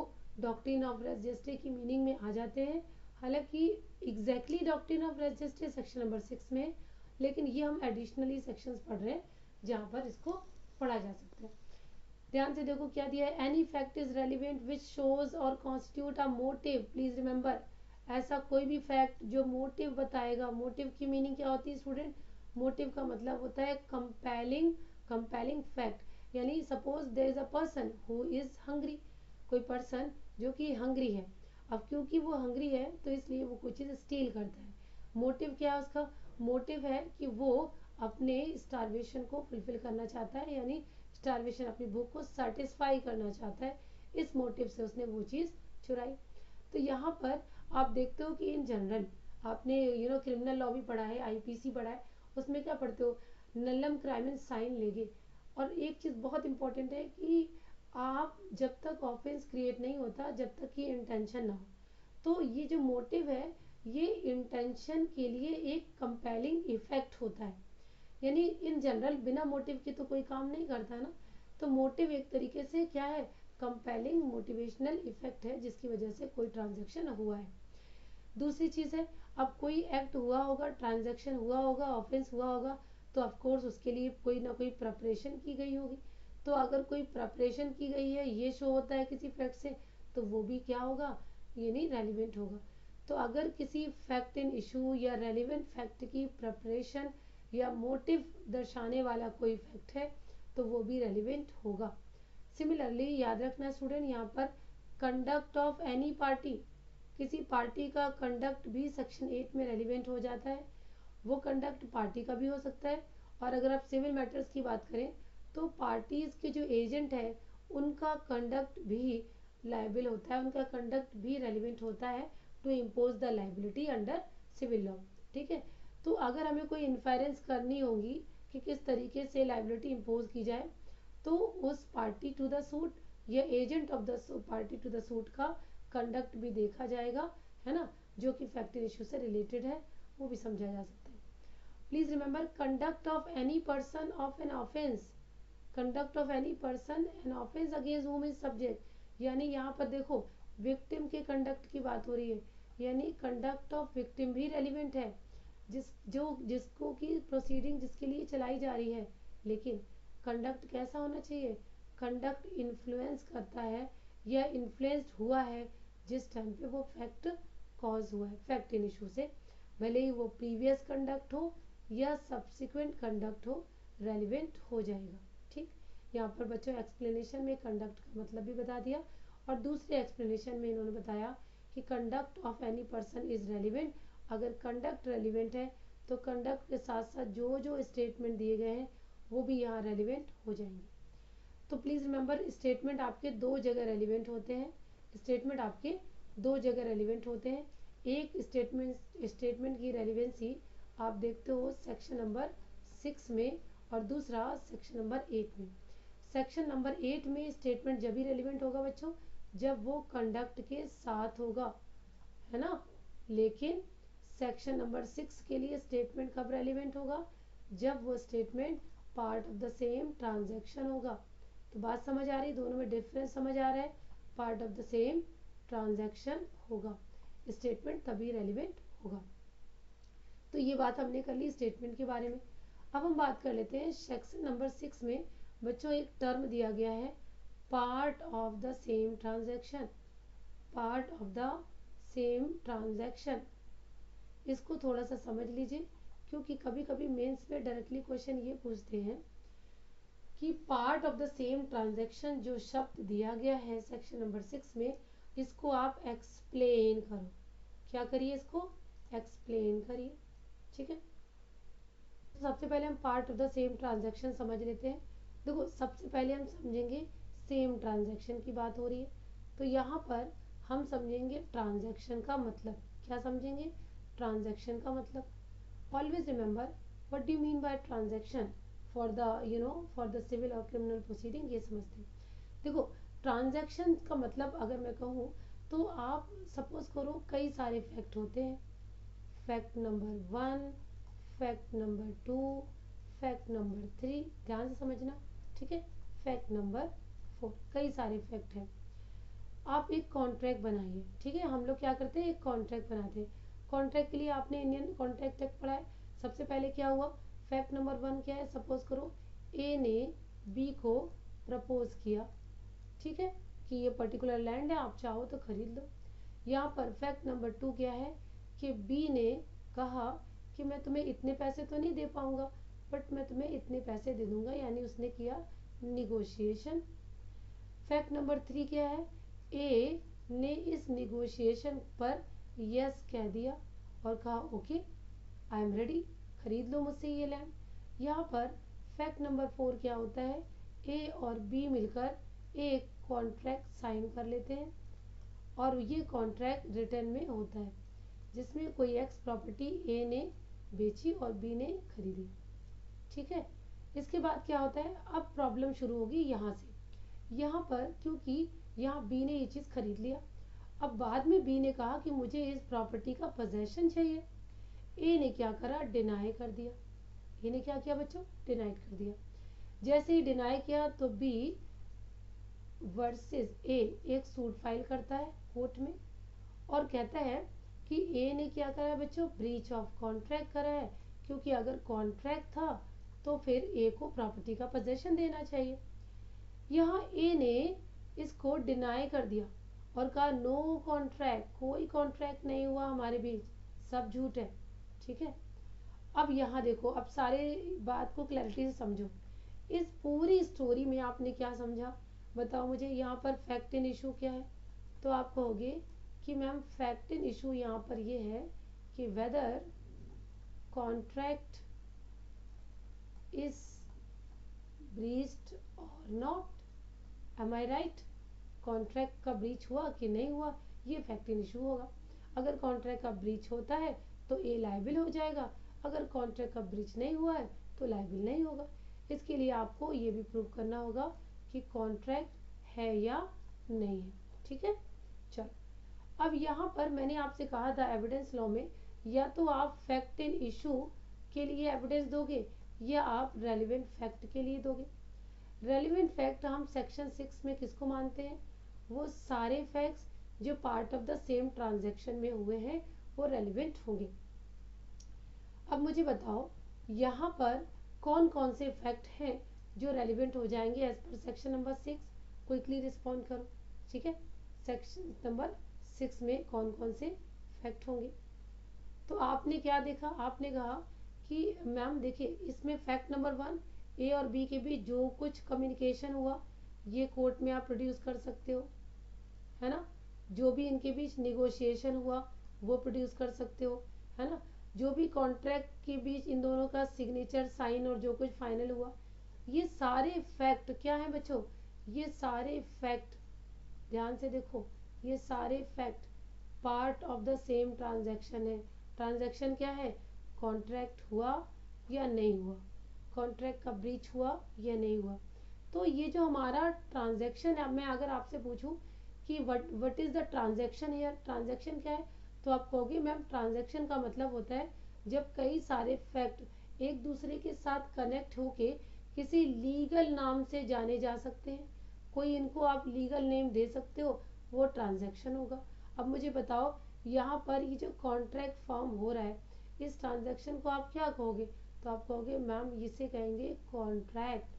डॉक्ट्रिन ऑफ रेस्ट जस्टिस की मीनिंग में आ जाते हैं। हालांकि exactly doctrine of rest justice section number 6 में, लेकिन ये हम एडिशनली सेक्शंस पढ़ रहे हैं जहाँ पर इसको पढ़ा जा सकता है। ध्यान से देखो क्या दिया है, any fact is relevant which shows और constitute a motive. Please remember, ऐसा कोई भी फैक्ट जो मोटिव बताएगा, मोटिव की मीनिंग क्या होती है स्टूडेंट, मोटिव का मतलब होता है कंपेलिंग फैक्ट। यानी suppose there is a person who is hungry, कोई पर्सन जो कि हंग्री है, अब क्योंकि वो हंग्री है तो इसलिए वो कोई चीज़ स्टील करता है। मोटिव क्या है उसका, मोटिव है कि वो अपने स्टारवेशन को फुलफिल करना चाहता है, यानी स्टारवेशन अपनी भूख को सेटिस्फाई करना चाहता है, इस मोटिव से उसने वो चीज़ चुराई। तो यहाँ पर आप देखते हो कि इन जनरल आपने क्रिमिनल लॉ भी पढ़ा है, आईपीसी पढ़ा है, उसमें क्या पढ़ते हो, नल्लम क्राइमिन साइन लेगे। और एक चीज़ बहुत इंपॉर्टेंट है कि आप जब तक ऑफेंस क्रिएट नहीं होता जब तक कि इंटेंशन ना हो, तो ये जो मोटिव है ये इंटेंशन के लिए एक कंपेलिंग इफेक्ट होता है। यानी इन जनरल बिना मोटिव के तो कोई काम नहीं करता ना, तो मोटिव एक तरीके से क्या है, कंपेलिंग मोटिवेशनल इफेक्ट है जिसकी वजह से कोई ट्रांजैक्शन हुआ है। दूसरी चीज़ है, अब कोई एक्ट हुआ होगा, ट्रांजैक्शन हुआ होगा, ऑफेंस हुआ होगा, तो ऑफ कोर्स उसके लिए कोई ना कोई प्रिपरेशन की गई होगी। तो अगर कोई प्रिपरेशन की गई है ये शो होता है किसी फैक्ट से, तो वो भी क्या होगा, ये नहीं रेलिवेंट होगा। तो अगर किसी फैक्ट इन इशू या रेलिवेंट फैक्ट की प्रिपरेशन या मोटिव दर्शाने वाला कोई फैक्ट है तो वो भी रेलिवेंट होगा। सिमिलरली याद रखना स्टूडेंट, यहाँ पर कंडक्ट ऑफ एनी पार्टी, किसी पार्टी का कंडक्ट भी सेक्शन 8 में रेलिवेंट हो जाता है। वो कंडक्ट पार्टी का भी हो सकता है, और अगर आप सिविल मैटर्स की बात करें तो पार्टीज के जो एजेंट है उनका कंडक्ट भी लाइबल होता है, उनका कंडक्ट भी रेलिवेंट होता है to impose the liability under civil law. ठीक है, तो अगर हमें कोई इन्फेरेंस करनी होगी कि किस तरीके से लाइबिलिटी इम्पोज की जाए, तो उस party to the suit or agent of the party to the suit का कंडक्ट भी देखा जाएगा, है ना, जो कि फैक्ट इशू से रिलेटेड है, वो भी समझा जा सकता है। Please remember, conduct of any person of an offence, conduct of any person an offence against whom is subject. यानी यहाँ पर देखो विक्टिम के कंडक्ट की बात हो रही है, यानी कंडक्ट ऑफ विक्टिम भी रेलिवेंट है, जिसको की प्रोसीडिंग जिसके लिए चलाई जा रही है, लेकिन कंडक्ट कैसा होना चाहिए, कंडक्ट इन्फ्लुएंस करता है या इन्फ्लुएंस्ड हुआ है जिस टाइम पे वो फैक्ट कॉज हुआ है, फैक्ट इन इशू से, भले ही वो प्रीवियस कंडक्ट हो या सब्सिक्वेंट कंडक्ट हो, रेलिवेंट हो जाएगा। ठीक, यहाँ पर बच्चों एक्सप्लेनेशन में कंडक्ट का मतलब भी बता दिया, और दूसरे एक्सप्लेनेशन में इन्होंने बताया कि conduct of any person is relevant. अगर कंडक्ट रेलिवेंट है तो कंडक्ट के साथ साथ जो जो स्टेटमेंट दिए गए हैं वो भी यहाँ रेलिवेंट हो जाएंगे। तो प्लीज़ रिमेंबर स्टेटमेंट आपके दो जगह रेलिवेंट होते हैं, स्टेटमेंट आपके दो जगह रेलिवेंट होते हैं। एक स्टेटमेंट की रेलिवेंसी आप देखते हो सेक्शन नंबर 6 में और दूसरा सेक्शन नंबर 8 में। सेक्शन नंबर 8 में स्टेटमेंट जब भी रेलिवेंट होगा बच्चों जब वो कंडक्ट के साथ होगा, है ना। लेकिन सेक्शन नंबर 6 के लिए स्टेटमेंट कब रेलिवेंट होगा, जब वो statement part of the same transaction होगा। तो बात समझ आ रही, दोनों में डिफरेंस समझ आ रहा है। Part of the same transaction होगा, स्टेटमेंट तभी रेलिवेंट होगा। तो ये बात हमने कर ली स्टेटमेंट के बारे में। अब हम बात कर लेते हैं सेक्शन नंबर 6 में बच्चों एक टर्म दिया गया है part of the same transaction. Part of the same transaction, इसको थोड़ा सा समझ लीजिए क्योंकि कभी कभी मेंस में डायरेक्टली क्वेश्चन ये पूछते हैं कि part of the same transaction जो शब्द दिया गया है सेक्शन नंबर 6 में, इसको आप एक्सप्लेन करो। क्या करिए, इसको एक्सप्लेन करिए। ठीक है, तो सबसे पहले हम part of the same transaction समझ लेते हैं। देखो सबसे पहले हम समझेंगे सेम ट्रांजैक्शन की बात हो रही है, तो यहाँ पर हम समझेंगे ट्रांजैक्शन का मतलब। क्या समझेंगे, ट्रांजैक्शन का मतलब। Always remember what do you mean by transaction for the for the civil और क्रिमिनल प्रोसीडिंग, ये समझते हैं। देखो ट्रांजैक्शन का मतलब अगर मैं कहूँ तो आप सपोज करो कई सारे फैक्ट होते हैं, fact number 1, fact number 2, fact number 3, ध्यान से समझना। ठीक है, फैक्ट नंबर 4, कई सारे फैक्ट हैं। आप एक कॉन्ट्रैक्ट बनाइए। ठीक है, हम लोग क्या करते हैं, एक कॉन्ट्रैक्ट बनाते हैं। कॉन्ट्रैक्ट के लिए आपने इंडियन कॉन्ट्रैक्ट एक्ट पढ़ा है। सबसे पहले क्या हुआ, फैक्ट नंबर 1 क्या है, सपोज करो ए ने बी को प्रपोज किया, ठीक है, कि ये पर्टिकुलर लैंड है, आप चाहो तो खरीद लो। यहाँ पर फैक्ट नंबर 2 क्या है कि बी ने कहा कि मैं तुम्हें इतने पैसे तो नहीं दे पाऊंगा बट मैं तुम्हें इतने पैसे दे दूंगा, यानी उसने किया निगोशिएशन। फैक्ट नंबर 3 क्या है, ए ने इस निगोशिएशन पर यस कह दिया और कहा ओके आई एम रेडी, खरीद लो मुझसे ये लैंड। यहाँ पर फैक्ट नंबर 4 क्या होता है, ए और बी मिलकर एक कॉन्ट्रैक्ट साइन कर लेते हैं और ये कॉन्ट्रैक्ट रिटर्न में होता है जिसमें कोई एक्स प्रॉपर्टी ए ने बेची और बी ने खरीदी। ठीक है, इसके बाद क्या होता है, अब प्रॉब्लम शुरू होगी यहाँ से। यहाँ पर क्योंकि यहाँ बी ने ये चीज़ खरीद लिया, अब बाद में बी ने कहा कि मुझे इस प्रॉपर्टी का पोजेशन चाहिए। ए ने क्या करा, डिनाई कर दिया। ए ने क्या किया बच्चों, डिनाई कर दिया। जैसे ही डिनाई किया तो बी वर्सेस ए एक सूट फाइल करता है कोर्ट में और कहता है कि ए ने क्या करा है बच्चों, ब्रीच ऑफ कॉन्ट्रैक्ट करा है, क्योंकि अगर कॉन्ट्रैक्ट था तो फिर ए को प्रॉपर्टी का पोजेशन देना चाहिए। यहाँ ए ने इसको डिनाई कर दिया और कहा नो कॉन्ट्रैक्ट, कोई कॉन्ट्रैक्ट नहीं हुआ हमारे बीच, सब झूठ है। ठीक है, अब यहाँ देखो, अब सारे बात को क्लैरिटी से समझो। इस पूरी स्टोरी में आपने क्या समझा बताओ मुझे। यहाँ पर फैक्ट इन इशू क्या है, तो आप कहोगे कि मैम फैक्ट इन इशू यहाँ पर ये है कि वेदर कॉन्ट्रैक्ट इज ब्रीच्ड और not. Am I right, contract का ब्रीच हुआ कि नहीं हुआ, ये फैक्ट इन इशू होगा। अगर कॉन्ट्रैक्ट का ब्रीच होता है तो ए लायबिल हो जाएगा, अगर कॉन्ट्रैक्ट का ब्रीच नहीं हुआ है तो लायबिल नहीं होगा। इसके लिए आपको ये भी प्रूव करना होगा कि कॉन्ट्रैक्ट है या नहीं है। ठीक है, चलो अब यहाँ पर मैंने आपसे कहा था एविडेंस लॉ में या तो आप फैक्ट इन इशू के लिए एविडेंस दोगे या आप रेलिवेंट फैक्ट के लिए दोगे। रेलिवेंट फैक्ट हम सेक्शन 6 में किसको मानते हैं, वो सारे फैक्ट्स जो part of the same transaction में हुए हैं वो रेलिवेंट होंगे। अब मुझे बताओ यहाँ पर कौन कौन से फैक्ट हैं जो रेलिवेंट हो जाएंगे as per section number 6, quickly respond करो। ठीक है, सेक्शन नंबर 6 में कौन कौन से फैक्ट होंगे। तो आपने क्या देखा, आपने कहा कि मैम देखिए इसमें फैक्ट नंबर 1 ए और बी के बीच जो कुछ कम्युनिकेशन हुआ ये कोर्ट में आप प्रोड्यूस कर सकते हो, है ना। जो भी इनके बीच निगोशिएशन हुआ वो प्रोड्यूस कर सकते हो, है ना। जो भी कॉन्ट्रैक्ट के बीच इन दोनों का सिग्नेचर साइन और जो कुछ फाइनल हुआ, ये सारे फैक्ट क्या है बच्चों, ये सारे फैक्ट ध्यान से देखो, ये सारे fact part of the same transaction है। ट्रांजैक्शन क्या है? कॉन्ट्रैक्ट हुआ या नहीं हुआ, कॉन्ट्रैक्ट का ब्रीच हुआ या नहीं हुआ। तो ये जो हमारा ट्रांजैक्शन है, अब मैं अगर आपसे पूछूं कि what is the transaction here, transaction क्या है, तो आप कहोगे मैम ट्रांजैक्शन का मतलब होता है जब कई सारे फैक्ट एक दूसरे के साथ कनेक्ट होके किसी लीगल नाम से जाने जा सकते हैं, कोई इनको आप लीगल नेम दे सकते हो, वो ट्रांजैक्शन होगा। अब मुझे बताओ यहाँ पर ये जो कॉन्ट्रैक्ट फॉर्म हो रहा है, इस ट्रांजैक्शन को आप क्या कहोगे? तो आप कहोगे मैम इसे कहेंगे कॉन्ट्रैक्ट।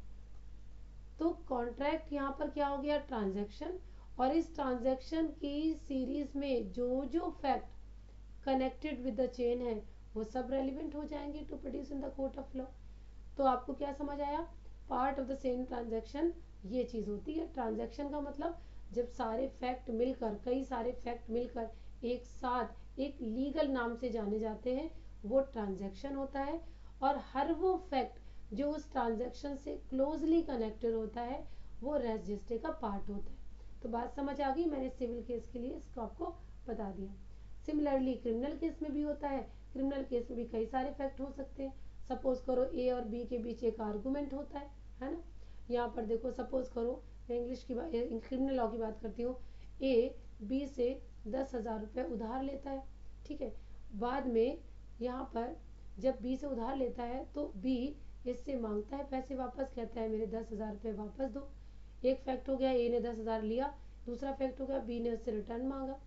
तो कॉन्ट्रैक्ट यहाँ पर क्या हो गया? ट्रांजैक्शन। और इस ट्रांजैक्शन की सीरीज में जो जो fact connected with the chain है वो सब रेलिवेंट हो जाएंगे to produce in the court of law. तो आपको क्या समझ आया? Part of the same transaction ये चीज होती है। ट्रांजैक्शन का मतलब जब सारे फैक्ट मिलकर, कई सारे फैक्ट मिलकर एक साथ एक लीगल नाम से जाने जाते हैं, वो ट्रांजैक्शन होता है। और हर वो फैक्ट जो उस ट्रांजैक्शन से क्लोजली कनेक्टेड होता है वो रेस जस्टे का पार्ट होता है। तो बात समझ आ गई? मैंने सिविल केस के लिए इसको आपको बता दिया। सिमिलरली क्रिमिनल केस में भी होता है। क्रिमिनल केस में भी कई सारे फैक्ट हो सकते हैं। सपोज करो ए और बी के बीच एक आर्गूमेंट होता है ना। यहाँ पर देखो, सपोज करो, मैं इंग्लिश की बात, क्रिमिनल लॉ की बात करती हूँ। ए बी से 10,000 रुपये उधार लेता है, ठीक है। बाद में यहाँ पर जब बी से उधार लेता है तो बी इससे मांगता है पैसे वापस, कहता है मेरे 10,000 रुपये वापस दो। एक फैक्ट हो गया ए ने 10,000 लिया, दूसरा फैक्ट हो गया बी ने उससे रिटर्न मांगा,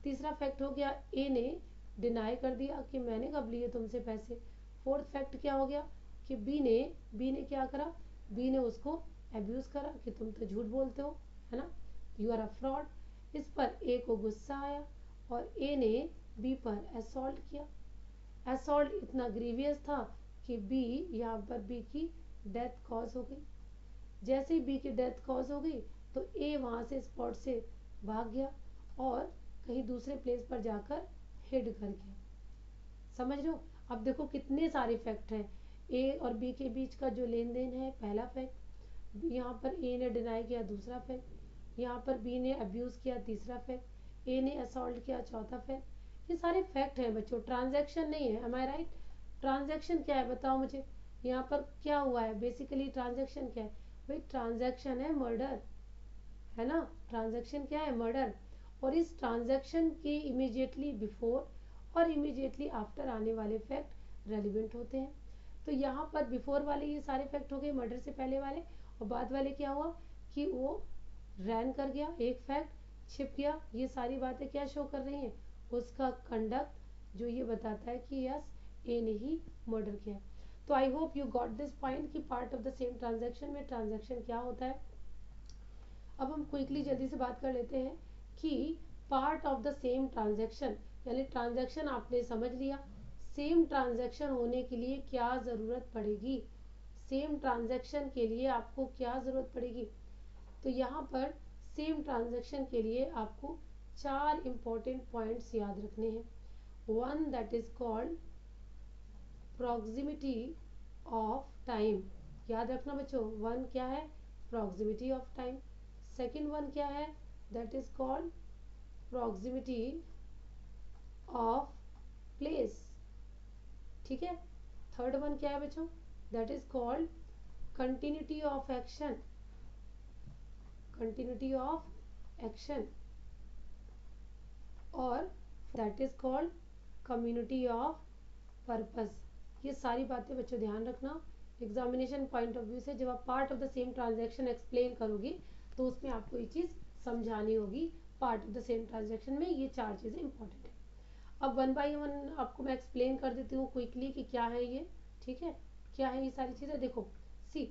तीसरा फैक्ट हो गया ए ने डिनाई कर दिया कि मैंने कब लिए तुमसे पैसे। फोर्थ फैक्ट क्या हो गया कि बी ने क्या करा? बी ने उसको अब्यूज करा कि तुम तो झूठ बोलते हो, है ना, यू आर अ फ्रॉड। इस पर ए को गुस्सा आया और ए ने बी पर असॉल्ट किया। असॉल्ट इतना ग्रीवियस था कि बी, यहाँ पर बी की डेथ कॉज हो गई। जैसे ही बी की डेथ कॉज हो गई तो ए वहाँ से स्पॉट से भाग गया और कहीं दूसरे प्लेस पर जाकर हिड कर गया। समझ रहे हो? अब देखो कितने सारे फैक्ट हैं। ए और बी के बीच का जो लेन देन है, पहला फैक्ट। यहाँ पर ए ने डिनाई किया, दूसरा फैक्ट। यहाँ पर बी ने अब्यूज किया, तीसरा फैक्ट। ए ने असॉल्ट किया, चौथा फैक्ट। ये सारे फैक्ट हैं बच्चों, ट्रांजैक्शन नहीं है। M I right? ट्रांजैक्शन क्या है बताओ मुझे? यहाँ पर क्या हुआ है बेसिकली? ट्रांजैक्शन क्या है भाई? ट्रांजैक्शन है मर्डर, है ना। ट्रांजैक्शन क्या है? मर्डर। और इस ट्रांजैक्शन के इमीडिएटली बिफोर और इमीडिएटली आफ्टर आने वाले फैक्ट रेलिवेंट होते हैं। तो यहाँ पर बिफोर वाले ये सारे फैक्ट हो गए, मर्डर से पहले वाले। और बाद वाले क्या हुआ कि वो रैन कर गया, एक फैक्ट छिप गया। ये सारी बातें क्या शो कर रही हैं? उसका कंडक्ट जो ये बताता है कि यस ए ने ही मर्डर किया। तो I hope you got this point कि part of the same transaction में ट्रांजैक्शन क्या होता है। अब हम क्विकली जल्दी से बात कर लेते हैं कि part of the same transaction, यानी ट्रांजैक्शन आपने समझ लिया। सेम ट्रांजैक्शन होने के लिए क्या ज़रूरत पड़ेगी? सेम ट्रांजैक्शन के लिए आपको क्या ज़रूरत पड़ेगी? तो यहाँ पर सेम ट्रांजैक्शन के लिए आपको 4 इंपॉर्टेंट पॉइंट्स याद रखने हैं। One that is called proximity of time. याद रखना बच्चों, वन क्या है? Proximity of time. Second one क्या है? That is called proximity of place, ठीक है। थर्ड वन क्या है बच्चों? That is called continuity of action, continuity of action. और that is called community of purpose. ये सारी बातें बच्चों ध्यान रखना। एग्जामिनेशन पॉइंट ऑफ व्यू से जब आप part of the same transaction explain करोगी तो उसमें आपको ये चीज़ समझानी होगी। Part of the same transaction में ये 4 चीज़ें इंपॉर्टेंट है। अब वन बाई वन आपको मैं एक्सप्लेन कर देती हूँ क्विकली कि क्या है ये, ठीक है। क्या है ये सारी चीज़ें? देखो सी,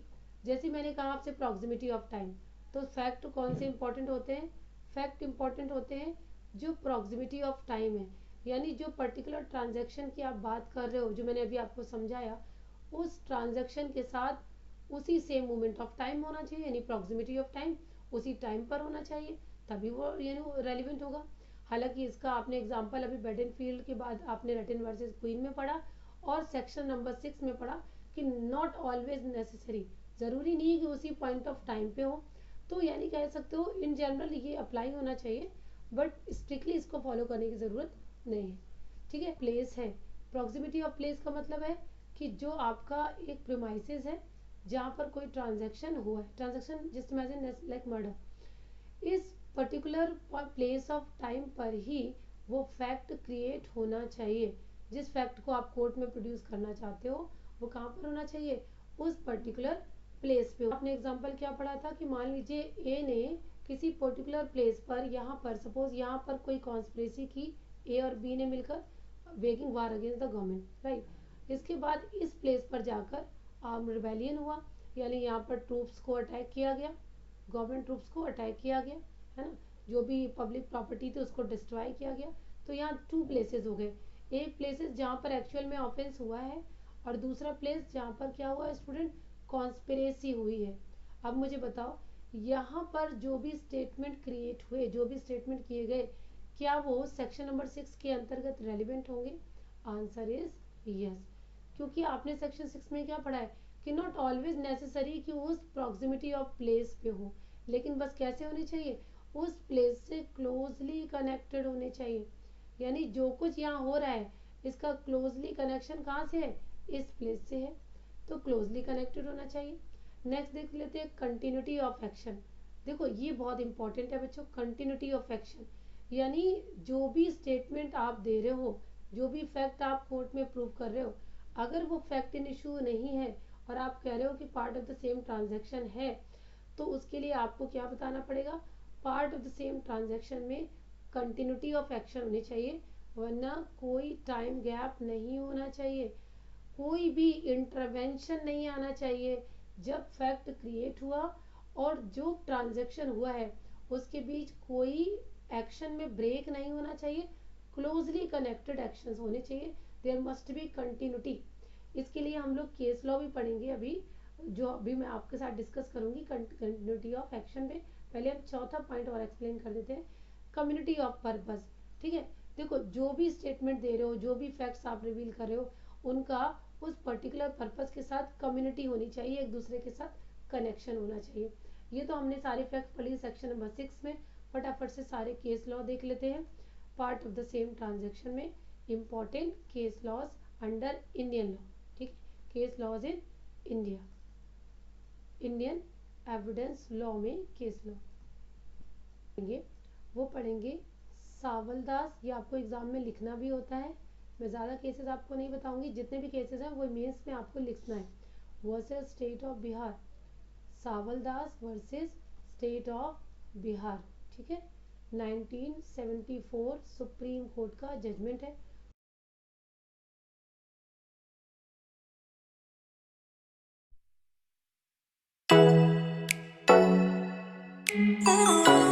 जैसे मैंने कहा आपसे प्रॉक्सिमिटी ऑफ टाइम, तो फैक्ट कौन से इंपॉर्टेंट होते हैं? फैक्ट इंपॉर्टेंट होते हैं जो प्रॉक्सिमिटी ऑफ टाइम है, यानी जो पर्टिकुलर ट्रांजैक्शन की आप बात कर रहे हो, जो मैंने अभी आपको समझाया, उस ट्रांजैक्शन के साथ उसी सेम मोमेंट ऑफ टाइम होना चाहिए, यानी प्रॉक्सिमिटी ऑफ टाइम उसी टाइम पर होना चाहिए, तभी वो यानी रेलिवेंट होगा। हालांकि इसका आपने एग्जांपल अभी बेडेनफील्ड के बाद आपने रटिन वर्सेस क्वीन में पढ़ा और सेक्शन नंबर 6 में पढ़ा कि नॉट ऑलवेज नेसेसरी, ज़रूरी नहीं कि उसी पॉइंट ऑफ टाइम पे हो। तो यानी कह सकते हो इन जनरल ये अप्लाई होना चाहिए, बट स्ट्रिक्टली इसको फॉलो करने की ज़रूरत नहीं है। ठीक है, प्लेस है, प्रॉक्सिमिटी ऑफ प्लेस का मतलब है कि जो आपका एक प्रीमाइसेस है जहाँ पर कोई ट्रांजैक्शन हुआ है, transaction just imagine like murder, इस पर्टिकुलर प्लेस ऑफ टाइम पर ही वो फैक्ट क्रिएट होना चाहिए। जिस फैक्ट को आप कोर्ट में प्रोड्यूस करना चाहते हो वो कहाँ पर होना चाहिए, उस पर्टिकुलर प्लेस पे। आपने एग्जांपल क्या पढ़ा था कि मान लीजिए ए ने किसी पर्टिकुलर प्लेस पर, यहाँ पर सपोज यहाँ पर कोई कॉन्स्पिरेसी की, ए और बी ने मिलकर weighing war against the government, right. इसके बाद इस प्लेस पर जाकर आर्म रिबेलियन हुआ, यानी यहाँ पर ट्रूप्स को अटैक किया गया, गवर्नमेंट ट्रूप्स को अटैक किया गया, है ना, जो भी पब्लिक प्रॉपर्टी थी उसको डिस्ट्रॉय किया गया। तो यहाँ टू प्लेसेस हो गए, एक प्लेसेस जहाँ पर एक्चुअल में ऑफेंस हुआ है और दूसरा प्लेस जहाँ पर क्या हुआ स्टूडेंट, कॉन्स्पिरेसी हुई है। अब मुझे बताओ यहाँ पर जो भी स्टेटमेंट क्रिएट हुए, जो भी स्टेटमेंट किए गए, क्या वो सेक्शन नंबर 6 के अंतर्गत रेलिवेंट होंगे? आंसर इज यस, क्योंकि आपने सेक्शन 6 में क्या पढ़ा है कि नॉट ऑलवेज नेसेसरी कि उस प्रॉक्सिमिटी ऑफ प्लेस पे हो, लेकिन बस कैसे होनी चाहिए, उस प्लेस से क्लोजली कनेक्टेड होने चाहिए। यानी जो कुछ यहाँ हो रहा है इसका क्लोजली कनेक्शन कहाँ से है, इस प्लेस से है, तो क्लोजली कनेक्टेड होना चाहिए। नेक्स्ट देख लेते हैं कंटिन्यूटी ऑफ एक्शन। देखो ये बहुत इंपॉर्टेंट है बच्चों, कंटिन्यूटी ऑफ एक्शन, यानी जो भी स्टेटमेंट आप दे रहे हो, जो भी फैक्ट आप कोर्ट में प्रूव कर रहे हो, अगर वो फैक्ट इन इशू नहीं है और आप कह रहे हो कि part of the same transaction है, तो उसके लिए आपको क्या बताना पड़ेगा, part of the same transaction में कंटिन्यूटी ऑफ एक्शन होनी चाहिए, वरना कोई टाइम गैप नहीं होना चाहिए, कोई भी इंटरवेंशन नहीं आना चाहिए। जब फैक्ट क्रिएट हुआ और जो ट्रांजैक्शन हुआ है उसके बीच कोई एक्शन में ब्रेक नहीं होना चाहिए, क्लोजली कनेक्टेड एक्शंस होने चाहिए, देयर मस्ट बी कंटिन्यूटी। इसके लिए हम लोग केस लॉ भी पढ़ेंगे अभी, जो अभी मैं आपके साथ डिस्कस करूंगी कंटिन्यूटी ऑफ एक्शन पे। पहले हम चौथा पॉइंट और एक्सप्लेन कर देते हैं, कम्युनिटी ऑफ पर्पस। ठीक है, देखो जो भी स्टेटमेंट दे रहे हो, जो भी फैक्ट्स आप रिवील कर रहे हो, उनका उस पर्टिकुलर पर्पस के साथ कम्युनिटी होनी चाहिए, एक दूसरे के साथ कनेक्शन होना चाहिए। ये तो हमने सारे फैक्ट्स पढ़ी सेक्शन नंबर 6 में। फटाफट से सारे केस लॉ देख लेते हैं। Part of the same transaction में important case laws under Indian law. ठीक, case laws in India, Indian evidence law में केस लॉ वो पढ़ेंगे सावलदास। ये आपको एग्जाम में लिखना भी होता है, मैं ज़्यादा केसेस आपको नहीं बताऊंगी, जितने भी केसेस हैं वो मेंस में आपको लिखना है। Versus state of Bihar, Sawaldas versus state of Bihar. ठीक है, 1974 सुप्रीम कोर्ट का जजमेंट है।